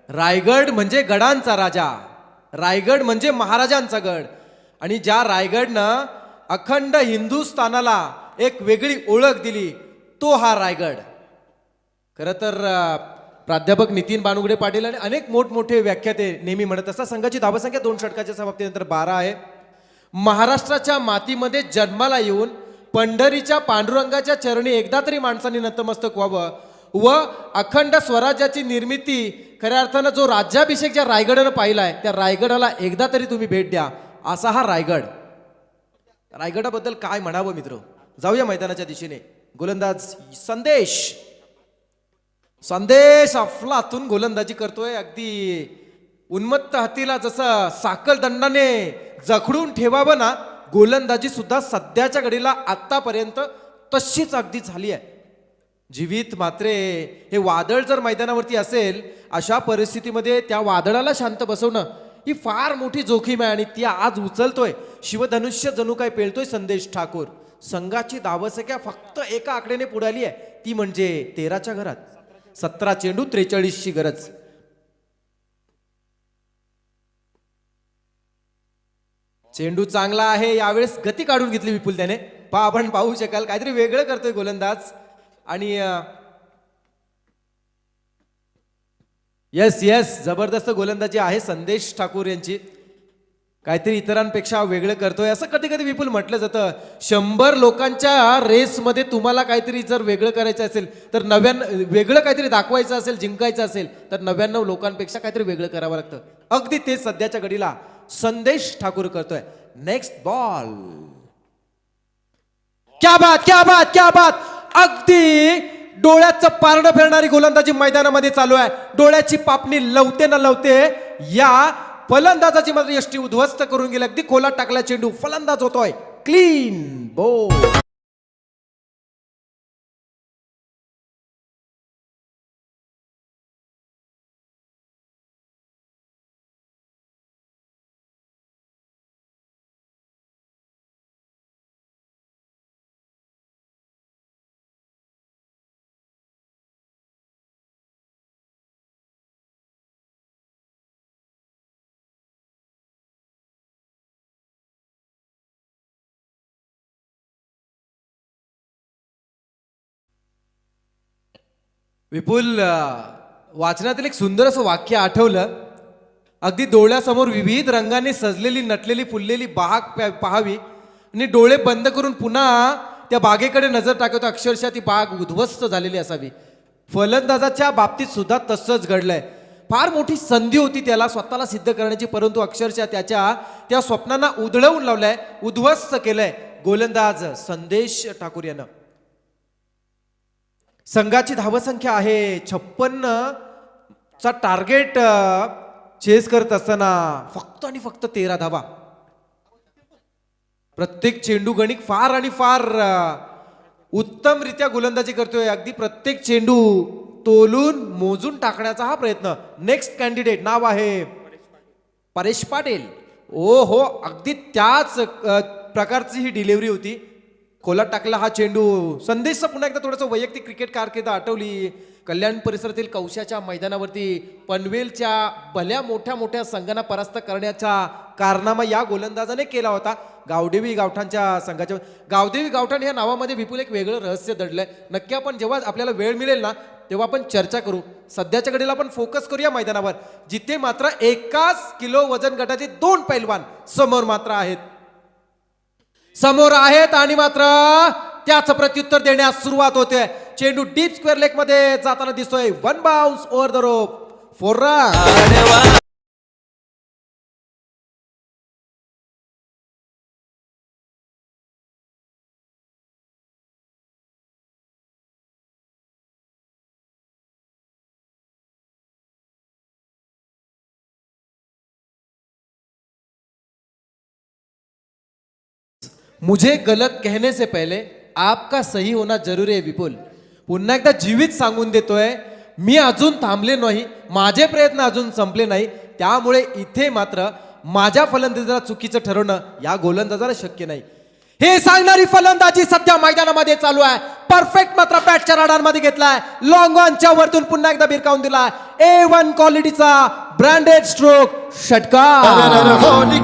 रायगड म्हणजे गडांचा राजा, रायगड म्हणजे महाराजांचा गड. आणि ज्या रायगडनं अखंड हिंदुस्थानाला एक वेगळी ओळख दिली तो हा रायगड. खरं तर प्राध्यापक नितीन बानुगडे पाटील आणि अनेक मोठमोठे व्याख्याते नेहमी म्हणत असतात संघाची धावसंख्या 2 षटकाच्या समाप्तीनंतर 12 आहे. महाराष्ट्राच्या मातीमध्ये जन्माला येऊन पंढरीच्या पांडुरंगाच्या चरणी एकदा तरी माणसाने नतमस्तक व्हावं व अखंड स्वराज्याची निर्मिती खऱ्या अर्थानं जो राज्याभिषेक ज्या रायगडानं पाहिलाय त्या रायगडाला एकदा तरी तुम्ही भेट द्या, असा हा रायगड. रायगडाबद्दल काय म्हणावं मित्र. जाऊया मैदानाच्या दिशेने. गोलंदाज संदेश अफलातून गोलंदाजी करतोय. अगदी उन्मत्त हातीला जसं साकल दंडाने जखडून ठेवावं ना, गोलंदाजी सुद्धा सध्याच्या घडीला आतापर्यंत तशीच अगदी झाली आहे. जीवित मात्रे हे वादळ जर मैदानावरती असेल, अशा परिस्थितीमध्ये त्या वादळाला शांत बसवणं ही फार मोठी जोखीम आहे आणि ती आज उचलतोय. शिवधनुष्य जणू काय पेलतोय संदेश ठाकूर. संघाची धावसंख्या फक्त एका आकड्याने पुढे आली आहे, ती म्हणजे 13च्या घरात. 17 चेंडू 43ची गरज. चेंडू चांगला आहे, यावेळेस गती काढून घेतली विपुल त्याने. आपण पाहू शकाल काहीतरी वेगळं करतोय गोलंदाज. आणि यस जबरदस्त गोलंदाजी आहे संदेश ठाकूर यांची. काहीतरी इतरांपेक्षा वेगळं करतोय असं कधी कधी विपुल म्हटलं जातं. 100 लोकांच्या रेसमध्ये तुम्हाला काहीतरी जर वेगळं करायचं असेल तर वेगळं काहीतरी दाखवायचं असेल, जिंकायचं असेल तर 99 लोकांपेक्षा काहीतरी वेगळं करावं लागतं. अगदी ते सध्याच्या घडीला संदेश ठाकूर करतोय. Next ball. क्या बात. अगदी डोळ्याचं पारडं फिरणारी गोलंदाजी मैदानामध्ये चालू आहे. डोळ्याची पापणी लवते न लवते या फलंदाजाची मात्र यष्टी उद्ध्वस्त करून गेली. अगदी खोलात टाकला चेंडू, फलंदाज होतोय क्लीन बॉल. विपुल वाचनातील एक सुंदर असं वाक्य आठवलं. अगदी डोळ्यासमोर विविध रंगाने सजलेली नटलेली फुललेली बाग पाहावी आणि डोळे बंद करून पुन्हा त्या बागेकडे नजर टाकतो. अक्षरशः ती बाग उद्ध्वस्त झालेली असावी. फलंदाजाच्या बाबतीत सुद्धा तसंच घडलंय. फार मोठी संधी होती त्याला स्वतःला सिद्ध करण्याची, परंतु अक्षरशः त्या स्वप्नांना उधळवून लावलंय, उद्ध्वस्त केलंय गोलंदाज संदेश ठाकूर यानं. संघाची धावसंख्या आहे 56चा टार्गेट चेस करत असताना फक्त आणि फक्त 13 धावा. प्रत्येक चेंडू गणिक फार आणि फार उत्तमरित्या गोलंदाजी करतोय. अगदी प्रत्येक चेंडू तोलून मोजून टाकण्याचा हा प्रयत्न. नेक्स्ट कॅन्डिडेट नाव आहे परेश पाटील. ओ हो, अगदी त्याच प्रकारची ही डिलिव्हरी होती. खोलात टाकला हा चेंडू. संदेशचं पुन्हा एकदा थोडंसं वैयक्तिक क्रिकेट कारकीर्द आठवली. कल्याण परिसरातील कौशाच्या मैदानावरती पनवेलच्या भल्या मोठ्या संघांना परास्त करण्याचा कारनामा या गोलंदाजाने केला होता. गावदेवी गावठाणच्या संघाच्या गावदेवी गावठाण या नावामध्ये विपुल एक वेगळं रहस्य दडलंय. नक्की आपण जेव्हा आपल्याला वेळ मिळेल ना तेव्हा आपण चर्चा करू. सध्याच्या घडीला आपण फोकस करूया मैदानावर, जिथे मात्र एकाच किलो वजन गटाचे 2 पैलवान समोर आहेत आणि मात्र त्याच प्रत्युत्तर देण्यास सुरुवात होते. चेंडू डीप स्क्वेअर लेग मध्ये जाताना दिसतोय. 1 bounce over the rope, 4 run. मुझे गलत कहने से पहले आपका सही होना जरूरी आहे विपुल. पुन्हा एकदा जीवित सांगून देतोय, मी अजून थांबले नाही, माझे प्रयत्न अजून संपले नाही. त्यामुळे इथे मात्र माझ्या फलंदाजाला चुकीचं ठरवणं या गोलंदाजाला शक्य नाही. हे सांगणारी फलंदाजी सध्या मैदानामध्ये चालू आहे. परफेक्ट मात्र बॅटच्या राडारमध्ये घेतलाय. लॉंग ऑनच्या वरतून पुन्हा एकदा भिरकावून दिलाय. A1 क्वालिटीचा ब्रँडेड स्ट्रोक षटकार.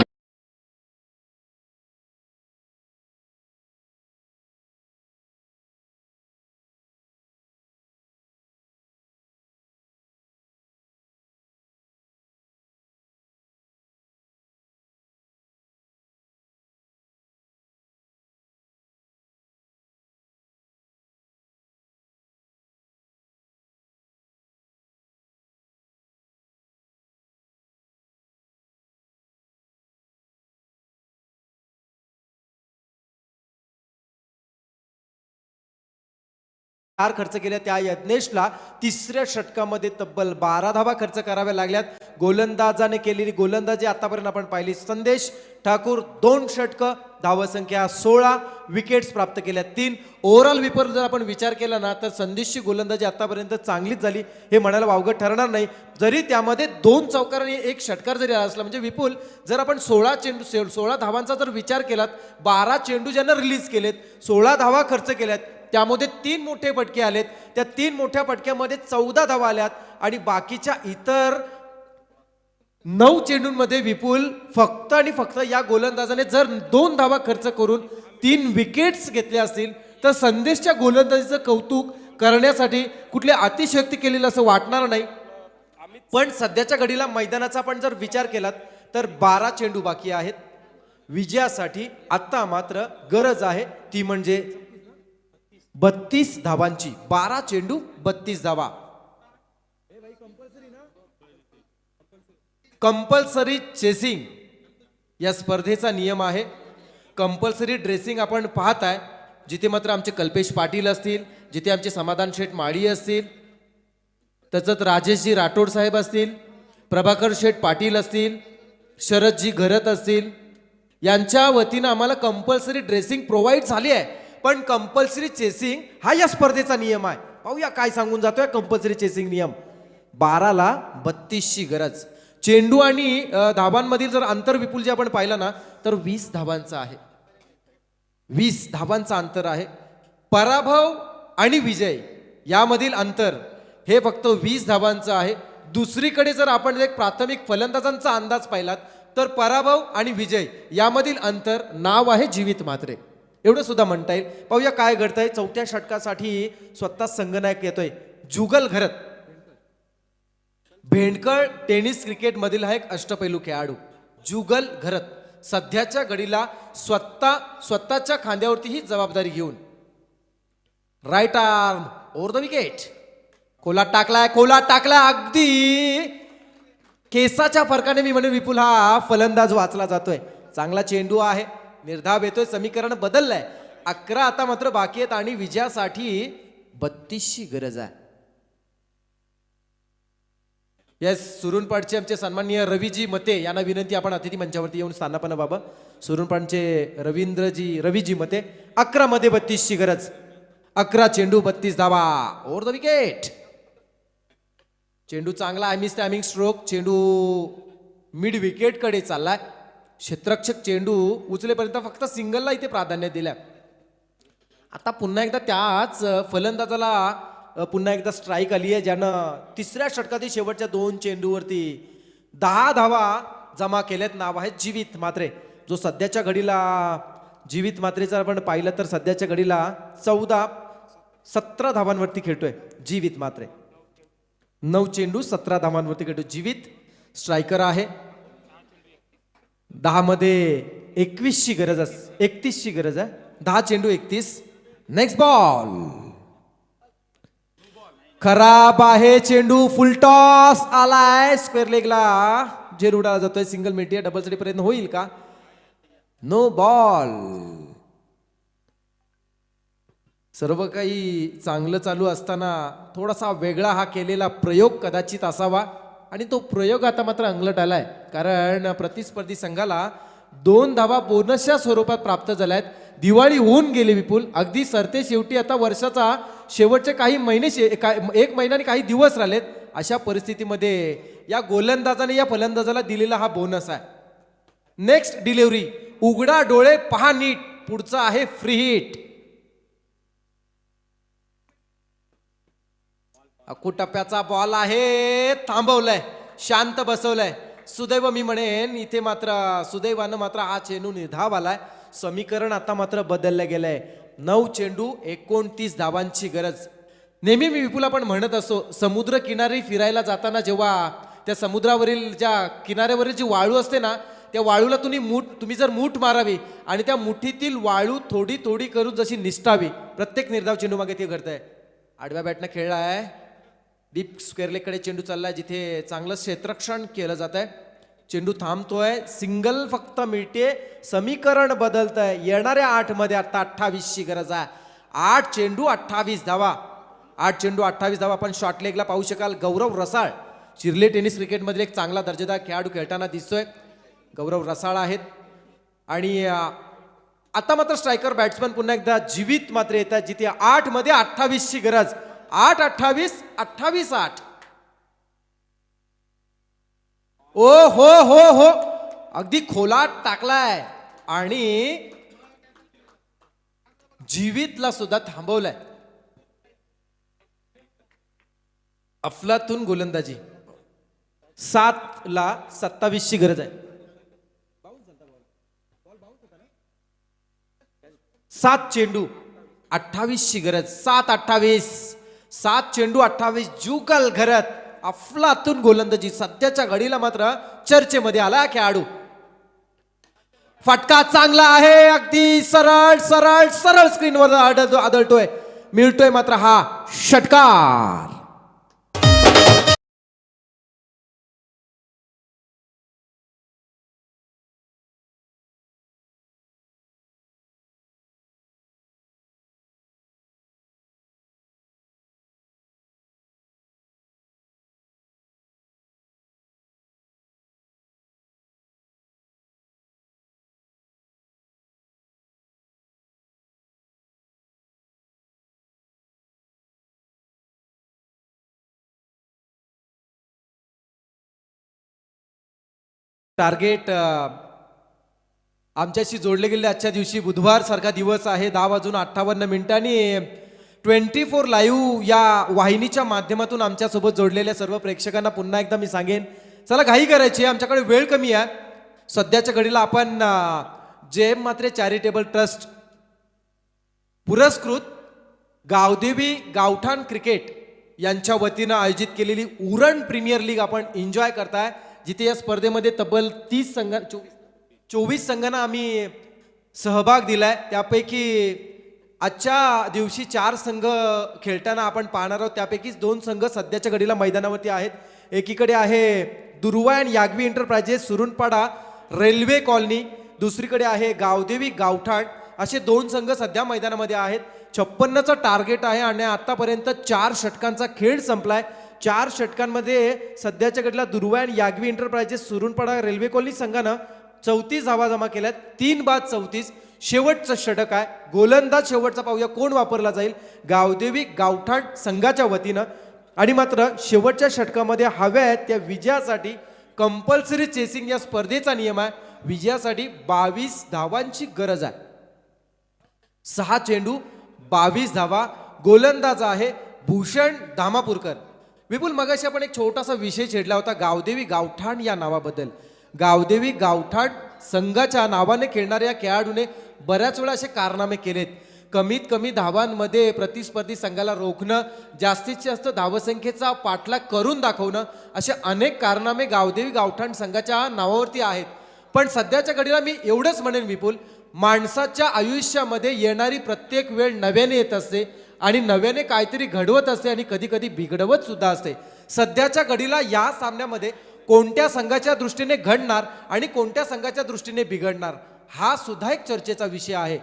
खर्च केल्या त्या यज्ञेशला तिसऱ्या षटकामध्ये तब्बल 12 धावा खर्च कराव्या लागल्यात. गोलंदाजाने केलेली गोलंदाजी आतापर्यंत आपण पाहिली. संदेश ठाकूर 2 षटकं, धावसंख्या 16, विकेट्स प्राप्त केल्या 3. ओव्हरऑल विपर जर आपण विचार केला ना तर संदेशची गोलंदाजी आतापर्यंत चांगलीच झाली, हे म्हणायला वावगं ठरणार नाही. जरी त्यामध्ये 2 चौकार आणि 1 षटकार जरी असला, म्हणजे विपुल जर आपण 16 धावांचा जर विचार केलात, 12 चेंडू ज्यांना रिलीज केलेत, 16 धावा खर्च केल्यात, त्यामध्ये 3 मोठे फटके आलेत. त्या 3 मोठ्या फटक्यामध्ये 14 धावा आल्यात आणि बाकीच्या इतर 9 चेंडूंमध्ये विपुल फक्त आणि फक्त या गोलंदाजाने जर 2 धावा खर्च करून 3 विकेट्स घेतल्या असतील तर संदेशच्या गोलंदाजीचं कौतुक करण्यासाठी कुठली अतिशयोक्ती केलेलं असं वाटणार नाही. पण सध्याच्या घडीला मैदानाचा आपण जर विचार केलात तर 12 चेंडू बाकी आहेत. विजयासाठी आता मात्र गरज आहे ती म्हणजे 32 धावांची. 12 चेंडू 32 धावा. कंपल्सरी चेसिंग या स्पर्धेचा नियम आहे. कंपल्सरी ड्रेसिंग आपण पाहत आहे, जिथे मात्र आमचे कल्पेश पाटील असतील, जिथे आमचे समाधान शेठ माळी असतील, तसंच राजेशजी राठोड साहेब असतील, प्रभाकर शेठ पाटील असतील, शरदजी घरत असतील, यांच्या वतीनं आम्हाला कंपल्सरी ड्रेसिंग प्रोव्हाइड झाली आहे. पण कंपल्सरी चेसिंग हा या स्पर्धेचा नियम आहे. पाहूया काय सांगून जातोय कंपल्सरी चेसिंग नियम. 12ला 32ची गरज. चेंडू आणि धावांमधील जर अंतर विपुल जे आपण पाहिलं ना तर 20 धावांचं आहे. 20 धावांचं अंतर आहे. पराभव आणि विजय यामधील अंतर हे फक्त 20 धावांचं आहे. दुसरीकडे जर आपण एक प्राथमिक फलंदाजांचा अंदाज पाहिलात तर पराभव आणि विजय यामधील अंतर नाव आहे जीवित मात्रे, एवढं सुद्धा म्हणता येईल. पाहूया काय घडतंय. 4थ्या षटकासाठी स्वतः संघनायक येतोय. जुगल घरत, भेंडकळ टेनिस क्रिकेट मधील हा एक अष्टपैलू खेळाडू जुगल घरत सध्याच्या घडीला स्वतःच्या खांद्यावरती ही जबाबदारी घेऊन right arm over the wicket. कोला टाकलाय अगदी केसाच्या फरकाने मी म्हणेन विपुल हा फलंदाज वाचला जातोय. चांगला चेंडू आहे, निर्धाव येतोय, समीकरण बदललंय. 11 आता मात्र बाकी आहेत आणि विजयासाठी 32ची गरज आहे. येस, सुरुणपाडचे आमचे सन्माननीय रवीजी मते यांना विनंती, आपण अतिथी मंचावरती येऊन स्थानापन्न बाबा. सुरुणपाडचे रवीजी मते. 11 मध्ये 32ची गरज. 11 चेंडू 32 धावा ओव्हर द विकेट. चेंडू चांगला टायमिंग स्ट्रोक. चेंडू मिड विकेट कडे चाललाय. क्षेत्ररक्षक चेंडू उचलेपर्यंत फक्त सिंगलला इथे प्राधान्य दिलं. आता पुन्हा एकदा त्याच फलंदाजाला पुन्हा एकदा स्ट्राईक आली आहे, ज्यानं तिसऱ्या षटकातील शेवटच्या 2 चेंडूवरती 10 धावा जमा केल्यात. नाव आहे जीवित मात्रे, जो सध्याच्या घडीला जीवित मात्रेचं आपण पाहिलं तर सध्याच्या घडीला 17 धावांवरती खेळतोय जीवित मात्र 9 चेंडू 17 धावांवरती खेळतो जीवित स्ट्रायकर आहे 10 मध्ये 21 ची गरज 31 ची गरज आहे 10 चेंडू 31 नेक्स्ट बॉल खराब आहे चेंडू फुल टॉस आलाय स्क्वेअर लेगला जे उडाला जातोय सिंगल मिडीया डबल साठी प्रयत्न होईल का नो बॉल सर्व काही चांगलं चालू असताना थोडासा वेगळा हा केलेला प्रयोग कदाचित असावा आणि तो प्रयोग आता मात्र अंगलट आलाय कारण प्रतिस्पर्धी संघाला 2 धावा बोनसच्या स्वरूपात प्राप्त झाल्या आहेत दिवाळी होऊन गेली विपुल अगदी सरते शेवटी आता वर्षाचा शेवटचे काही महिने 1 महिना आणि काही दिवस राहिलेत अशा परिस्थितीमध्ये या गोलंदाजाने या फलंदाजाला दिलेला हा बोनस आहे नेक्स्ट डिलिव्हरी उघडा डोळे पहा नीट पुढचा आहे फ्री हिट टप्प्याचा बॉल आहे थांबवलाय शांत बसवलाय सुदैव मी म्हणेन इथे मात्र सुदैवानं मात्र हा चेंडू निर्धाव आलाय समीकरण आता मात्र बदललं गेलंय 9 चेंडू 29 धावांची गरज नेहमी मी विपुल आपण म्हणत असो समुद्र किनारी फिरायला जाताना जेव्हा त्या समुद्रावरील ज्या किनाऱ्यावरील जी वाळू असते ना त्या वाळूला तुम्ही जर मूठ मारावी आणि त्या मुठीतील वाळू थोडी थोडी करून जशी निसटावी प्रत्येक निर्धाव चेंडू मागे ते घडतंय आडव्या बॅटनं खेळला आहे डीप स्क्वेअर लेगकडे चेंडू चाललाय जिथे चांगलं क्षेत्ररक्षण केलं जात आहे चेंडू थांबतोय सिंगल फक्त मिळते समीकरण बदलत आहे येणाऱ्या 8 मध्ये आता 28 ची गरज आहे 8 चेंडू 28 धावा 8 चेंडू 28 धावा आपण शॉर्ट लेगला पाहू शकाल गौरव रसाळ चिरले टेनिस क्रिकेटमधील एक चांगला दर्जेदार खेळाडू खेळताना दिसतोय गौरव रसाळ आहेत आणि आता मात्र स्ट्रायकर बॅट्समन पुन्हा एकदा जीवित मात्र येतात जिथे 8 मध्ये 28 ची गरज 8-28 28-8 ओ हो हो हो अगदी खोलात टाकलाय आणि जीवितला सुद्धा थांबवलाय अफलातून गोलंदाजी 7 ला 27 ची गरज आहे 7 चेंडू 28 ची गरज 7 चेंडू 28 जुगल घरत अफलातून गोलंदाजी सध्याच्या घडीला मात्र चर्चेमध्ये आला खेळाडू फटका चांगला आहे अगदी सरळ सरळ सरळ स्क्रीनवर आदळतोय मिळतोय मात्र हा षटकार टार्गेट आमच्याशी जोडले गेले आजच्या दिवशी बुधवार सारखा दिवस आहे 10:58 24 लाईव्ह या वाहिनीच्या माध्यमातून आमच्यासोबत जोडलेल्या सर्व प्रेक्षकांना पुन्हा एकदा मी सांगेन चला घाई करायची आमच्याकडे वेळ कमी आहे सध्याच्या घडीला आपण जेएम म्हात्रे चॅरिटेबल ट्रस्ट पुरस्कृत गावदेवी गावठाण क्रिकेट यांच्या वतीनं आयोजित केलेली उरण प्रीमियर लीग आपण एन्जॉय करताय जिथे या स्पर्धेमध्ये तब्बल 24 संघांना आम्ही सहभाग दिलाय त्यापैकी आजच्या दिवशी 4 संघ खेळताना आपण पाहणार आहोत त्यापैकी 2 संघ सध्याच्या घडीला मैदानावरती आहेत एकीकडे आहे दुर्वा अँड याग्वी एंटरप्राइजेस सुरुणपाडा रेल्वे कॉलनी दुसरीकडे आहे गावदेवी गावठाण असे 2 संघ सध्या मैदानामध्ये आहेत 56चं टार्गेट आहे आणि आतापर्यंत 4 षटकांचा खेळ संपलाय 4 षटकांमध्ये सध्याच्या घडीला दुर्वा अँड याग्वी एंटरप्राइजेस सुरुणपाडा रेल्वे कॉलनी संघानं 34 धावा जमा केल्यात 3 बाद 34 शेवटचं षटक आहे गोलंदाज शेवटचा पाहूया कोण वापरला जाईल गावदेवी गावठाण संघाच्या वतीनं आणि मात्र शेवटच्या षटकामध्ये हव्या आहेत त्या विजयासाठी कंपल्सरी चेसिंग या स्पर्धेचा नियम आहे विजयासाठी 22 धावांची गरज आहे 6 चेंडू 22 धावा गोलंदाज आहे भूषण धामापूरकर विपुल मगाशी आपण एक छोटासा विषय छेडला होता गावदेवी गावठाण या नावाबद्दल गावदेवी गावठाण संघाच्या नावाने खेळणाऱ्या या खेळाडूने बऱ्याच वेळा असे कारनामे केलेत कमीत कमी धावांमध्ये प्रतिस्पर्धी संघाला रोखणं, जास्तीत जास्त धावसंख्येचा पाठलाग करून दाखवणं, असे अनेक कारनामे गावदेवी गावठाण संघाच्या नावावरती आहेत. पण सध्याच्या घडीला मी एवढंच म्हणेन विपुल, माणसाच्या आयुष्यामध्ये येणारी प्रत्येक वेळ नव्याने येत असते आणि नव्याने काहीतरी घडवत असते आणि कधी कधी बिघडवत सुद्धा असते. सध्याच्या घडीला या सामन्यामध्ये कोणत्या संघाच्या दृष्टीने घडणार आणि कोणत्या संघाच्या दृष्टीने बिघडणार हा सुद्धा एक चर्चेचा विषय आहे.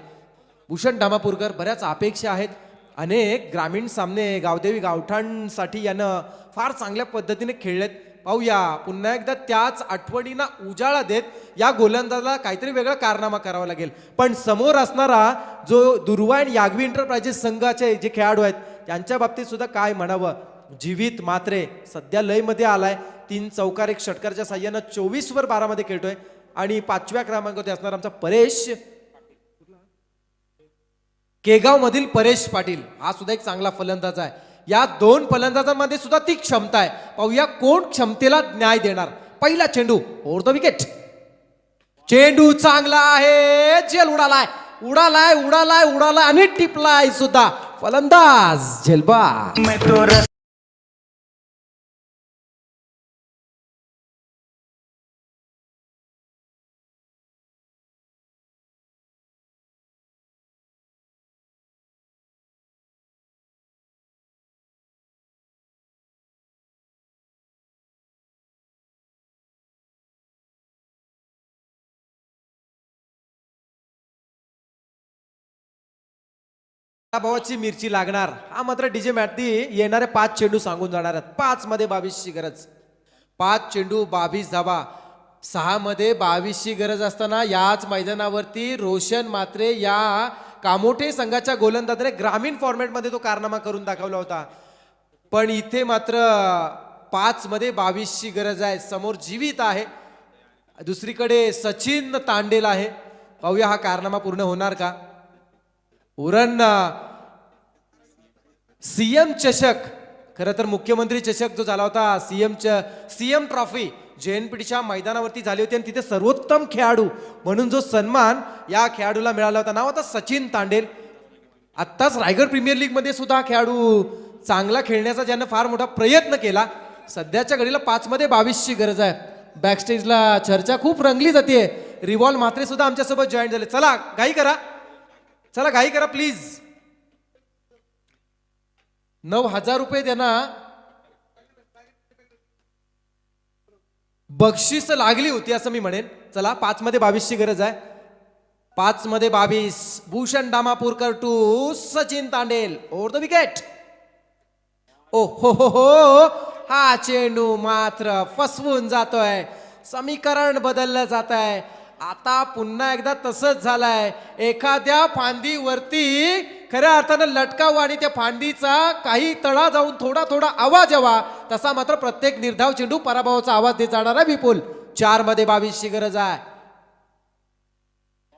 भूषण धामापूरकर, बऱ्याच अपेक्षा आहेत. अनेक ग्रामीण सामने गावदेवी गावठाणसाठी यानं फार चांगल्या पद्धतीने खेळलेत. पाहूया पुन्हा एकदा त्याच आठवणींना उजाळा देत या गोलंदाजाला काहीतरी वेगळा कारनामा करावा लागेल. पण समोर असणारा जो दुर्वा आणि याग्वी एंटरप्राइजेस संघाचे जे खेळाडू आहेत त्यांच्या बाबतीत सुद्धा काय म्हणावं. जीवित मात्रे सध्या लयमध्ये आलाय. 3 चौकार 1 षटकारच्या साह्यानं 24 वर 12 मध्ये खेळतोय. आणि 5व्या क्रमांकावरती असणार आमचा परेश, केगाव मधील परेश पाटील, हा सुद्धा एक चांगला फलंदाज आहे. या 2 फलंदाजांमध्ये सुद्धा ती क्षमता आहे. पाहूया कोण क्षमतेला न्याय देणार. पहिला चेंडू ओव्हर द विकेट. चेंडू चांगला आहे, झेल उडालाय उडालाय उडालाय उडालाय आणि टिपलाय सुद्धा. फलंदाज झेलबा. भावाची मिरची लागणार. हा मात्र डीजे मॅटी येणारे 5 चेंडू सांगून जाणार आहेत. 5 मध्ये 22 ची गरज. 5 चेंडू 22 धावा. 6 मध्ये 22 ची गरज असताना याच मैदानावरती रोशन मात्रे या कामोठे संघाच्या गोलंदाजाने ग्रामीण फॉर्मॅटमध्ये तो कारनामा करून दाखवला होता. पण इथे मात्र 5 मध्ये 22 ची गरज आहे. समोर जीवित आहे, दुसरीकडे सचिन तांडेल आहे. पाहूया हा कारनामा पूर्ण होणार का. उरण सीएम चषक, खरं तर मुख्यमंत्री चषक जो झाला होता, सीएम ट्रॉफी JNPTच्या मैदानावरती झाली होती आणि तिथे सर्वोत्तम खेळाडू म्हणून जो सन्मान या खेळाडूला मिळाला होता, नाव होता सचिन तांडेल. आत्ताच रायगड प्रीमियर लीग मध्ये सुद्धा खेळाडू चांगला खेळण्याचा ज्यानं फार मोठा प्रयत्न केला. सध्याच्या घडीला 5 मध्ये 22 ची गरज आहे. बॅकस्टेजला चर्चा खूप रंगली जाते. रिव्हॉल्व मात्रे सुद्धा आमच्यासोबत जॉईन झाले. चला घाई करा, चला घाई करा प्लीज. 9,000 रुपये त्यांना बक्षीस लागली होती असं मी म्हणेन. चला 5 मध्ये 22 ची गरज आहे. 5 मध्ये 22. Bhushan Dhamapurkar to Sachin Tandel over the wicket. ओ हो, हा चेंडू मात्र फसवून जातोय. समीकरण बदललं जात आहे. आता पुन्हा एकदा तसंच झालंय. एखाद्या फांदीवरती खऱ्या अर्थानं लटकावं आणि त्या फांदीचा काही तळा जाऊन थोडा थोडा आवाज यावा, तसा मात्र प्रत्येक निर्धाव चेंडू पराभवाचा आवाज देत जाणार आहे विपुल. 4 मध्ये 22 ची गरज आहे.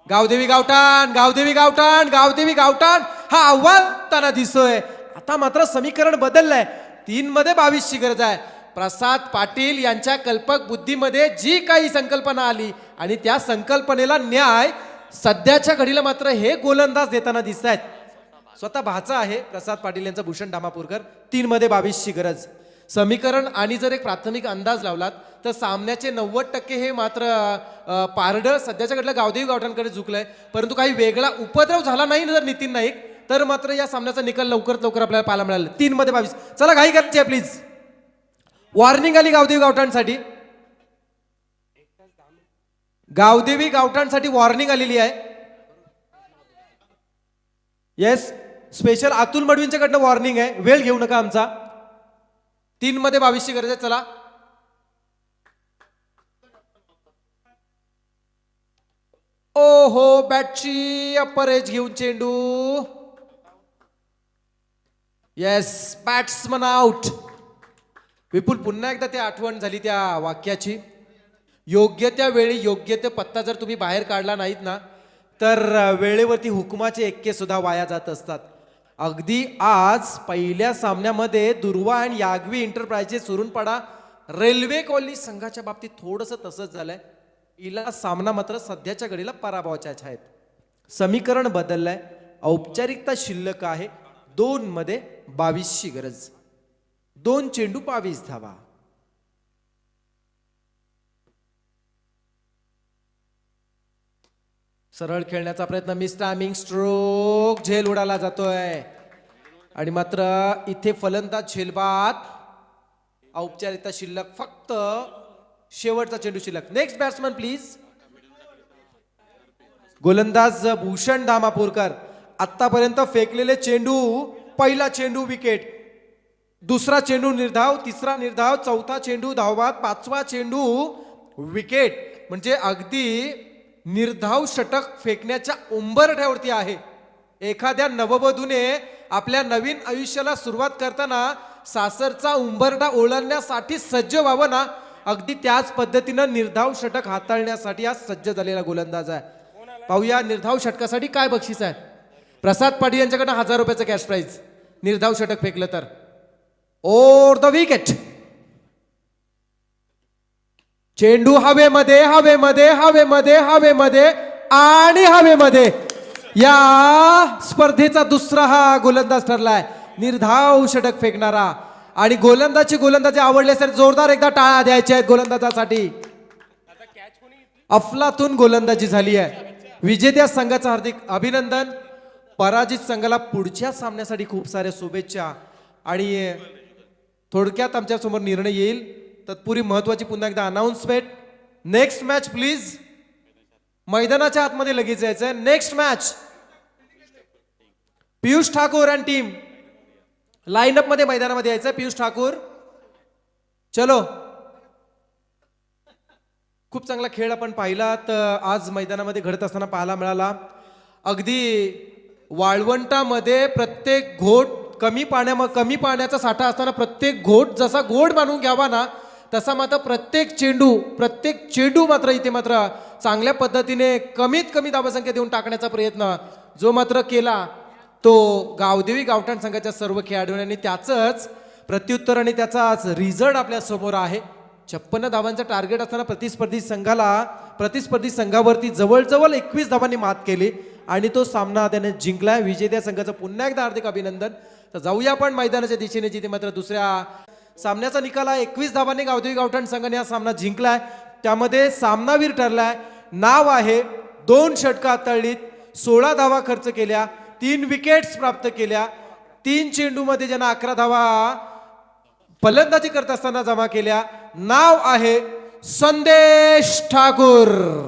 गावदेवी गावठाण, गावदेवी गावठाण, गावदेवी गावठाण हा आव्हान त्यांना दिसतोय. आता मात्र समीकरण बदललंय. 3 मध्ये 22 ची गरज आहे. प्रसाद पाटील यांच्या कल्पक बुद्धीमध्ये जी काही संकल्पना आली आणि त्या संकल्पनेला न्याय सध्याच्या घडीला मात्र हे गोलंदाज देताना दिसत आहेत. स्वतः भाचा आहे प्रसाद पाटील यांचा भूषण धामापूरकर. 3 मध्ये 22 ची गरज. समीकरण आणि जर एक प्राथमिक अंदाज लावलात तर सामन्याचे 90% हे मात्र पारडं सध्याच्या घडीला गावदेवी गावठाणकडे झुकलंय. परंतु काही वेगळा उपद्रव झाला नाही जर नितीन नाईक, तर मात्र या सामन्याचा निकाल लवकरात लवकर आपल्याला पाहायला मिळाला. 3 मध्ये 22. चला घाई करायची आहे प्लीज. वॉर्निंग आली गावदेवी गावठाणसाठी. गावदेवी गावठाणसाठी वॉर्निंग आलेली आहे. येस, स्पेशल अतुल मडवींच्या कडनं वॉर्निंग आहे. वेळ घेऊ नका आमचा. 3 मध्ये 22 ची गरज आहे. चला ओहो, बॅटची अप्पर एज घेऊन चेंडू. Yes, batsman out. विपुल पुन्हा एकदा ती आठवण झाली त्या वाक्याची. योग्य त्या वेळी योग्य ते पत्ता जर तुम्ही बाहेर काढला नाहीत ना, तर वेळेवरती हुकुमाचे एक्के सुद्धा वाया जात असतात. अगदी आज पहिल्या सामन्यामध्ये दुर्वा आणि याग्वी एंटरप्राइजेस सुरूनपाडा रेल्वे कॉलनी संघाच्या बाबतीत थोडंसं तसंच झालंय. इला सामना मात्र सध्याच्या घडीला पराभवाच्या आहेत. समीकरण बदललंय. औपचारिकता शिल्लक आहे 2 मध्ये 22ची गरज. 2 चेंडू 22 धावा. सरळ खेळण्याचा प्रयत्न, मिस टायमिंग स्ट्रोक, झेल उडाला जातोय आणि मात्र इथे फलंदाज झेलबाद. औपचारिकता शिल्लक, फक्त शेवटचा चेंडू शिल्लक. Next batsman please. गोलंदाज भूषण धामापूरकर. आतापर्यंत फेकलेले चेंडू, पहिला चेंडू विकेट, दुसरा चेंडू निर्धाव, तिसरा निर्धाव, चौथा चेंडू धावबाद, 5वा चेंडू विकेट. म्हणजे अगदी निर्धाव षटक फेकण्याच्या उंबरठ्यावरती आहे. एखाद्या नववधूने आपल्या नवीन आयुष्याला सुरुवात करताना सासरचा उंबरठा ओलांडण्यासाठी सज्ज व्हावं ना, अगदी त्याच पद्धतीनं निर्धाव षटक हाताळण्यासाठी हा सज्ज झालेला गोलंदाज आहे. पाहूया निर्धाव षटकासाठी काय बक्षीस आहे. प्रसाद पाटील यांच्याकडनं 1000 रुपयाचं कॅश प्राइज निर्धाव षटक फेकलं तर. Over the wicket. चेंडू हवेमध्ये, हवेमध्ये, हवेमध्ये, हवेमध्ये आणि हवेमध्ये. या स्पर्धेचा दुसरा हा गोलंदाज ठरलाय निर्धाव षटक फेकणारा. आणि गोलंदाजी आवडल्यास जोरदार एकदा टाळ्या द्यायच्या आहेत गोलंदाजासाठी. अफलातून गोलंदाजी झाली आहे. विजेत्या संघाचं हार्दिक अभिनंदन. पराजित संघाला पुढच्या सामन्यासाठी खूप साऱ्या शुभेच्छा. आणि थोडक्यात आमच्या समोर निर्णय येईल. तत्पूर्वी महत्वाची पुन्हा एकदा अनाउन्समेंट. Next match please. मैदानाच्या आतमध्ये लगेच जायचंय. Next match Piyush Thakur and team line-up मध्ये मैदानामध्ये यायचंय. पियुष ठाकूर, चलो. खूप चांगला खेळ आपण पाहिला तर आज मैदानामध्ये घडत असताना पाहायला मिळाला. अगदी वाळवंटामध्ये प्रत्येक घोट कमी पाण्याचा साठा असताना प्रत्येक घोट जसा गोड मानून घ्यावा ना, तसा मात्र प्रत्येक चेंडू मात्र इथे मात्र चांगल्या पद्धतीने कमीत कमी धावसंख्या देऊन टाकण्याचा प्रयत्न जो मात्र केला तो गावदेवी गावठाण संघाच्या सर्व खेळाडूंनी. त्याचंच प्रत्युत्तर आणि त्याचाच रिझल्ट आपल्या समोर आहे. 56 धावांचं टार्गेट असताना प्रतिस्पर्धी संघावरती जवळजवळ 21 धावांनी मात केली आणि तो सामना त्याने जिंकलाय. विजेत्या संघाचं पुन्हा एकदा हार्दिक अभिनंदन. तर जाऊया आपण मैदानाच्या दिशेने, जिथे मात्र दुसऱ्या सामन्याचा निकाल आहे 21 धावांनी गावदेवी गावठाण संघाने हा सामना जिंकलाय. त्यामध्ये सामनावीर ठरलाय. नाव आहे 2 षटकं हाताळलीत, 16 धावा खर्च केल्या, 3 विकेट्स प्राप्त केल्या, 3 चेंडूमध्ये ज्यांना 11 धावा फलंदाजी करत असताना जमा केल्या. नाव आहे संदेश ठाकूर.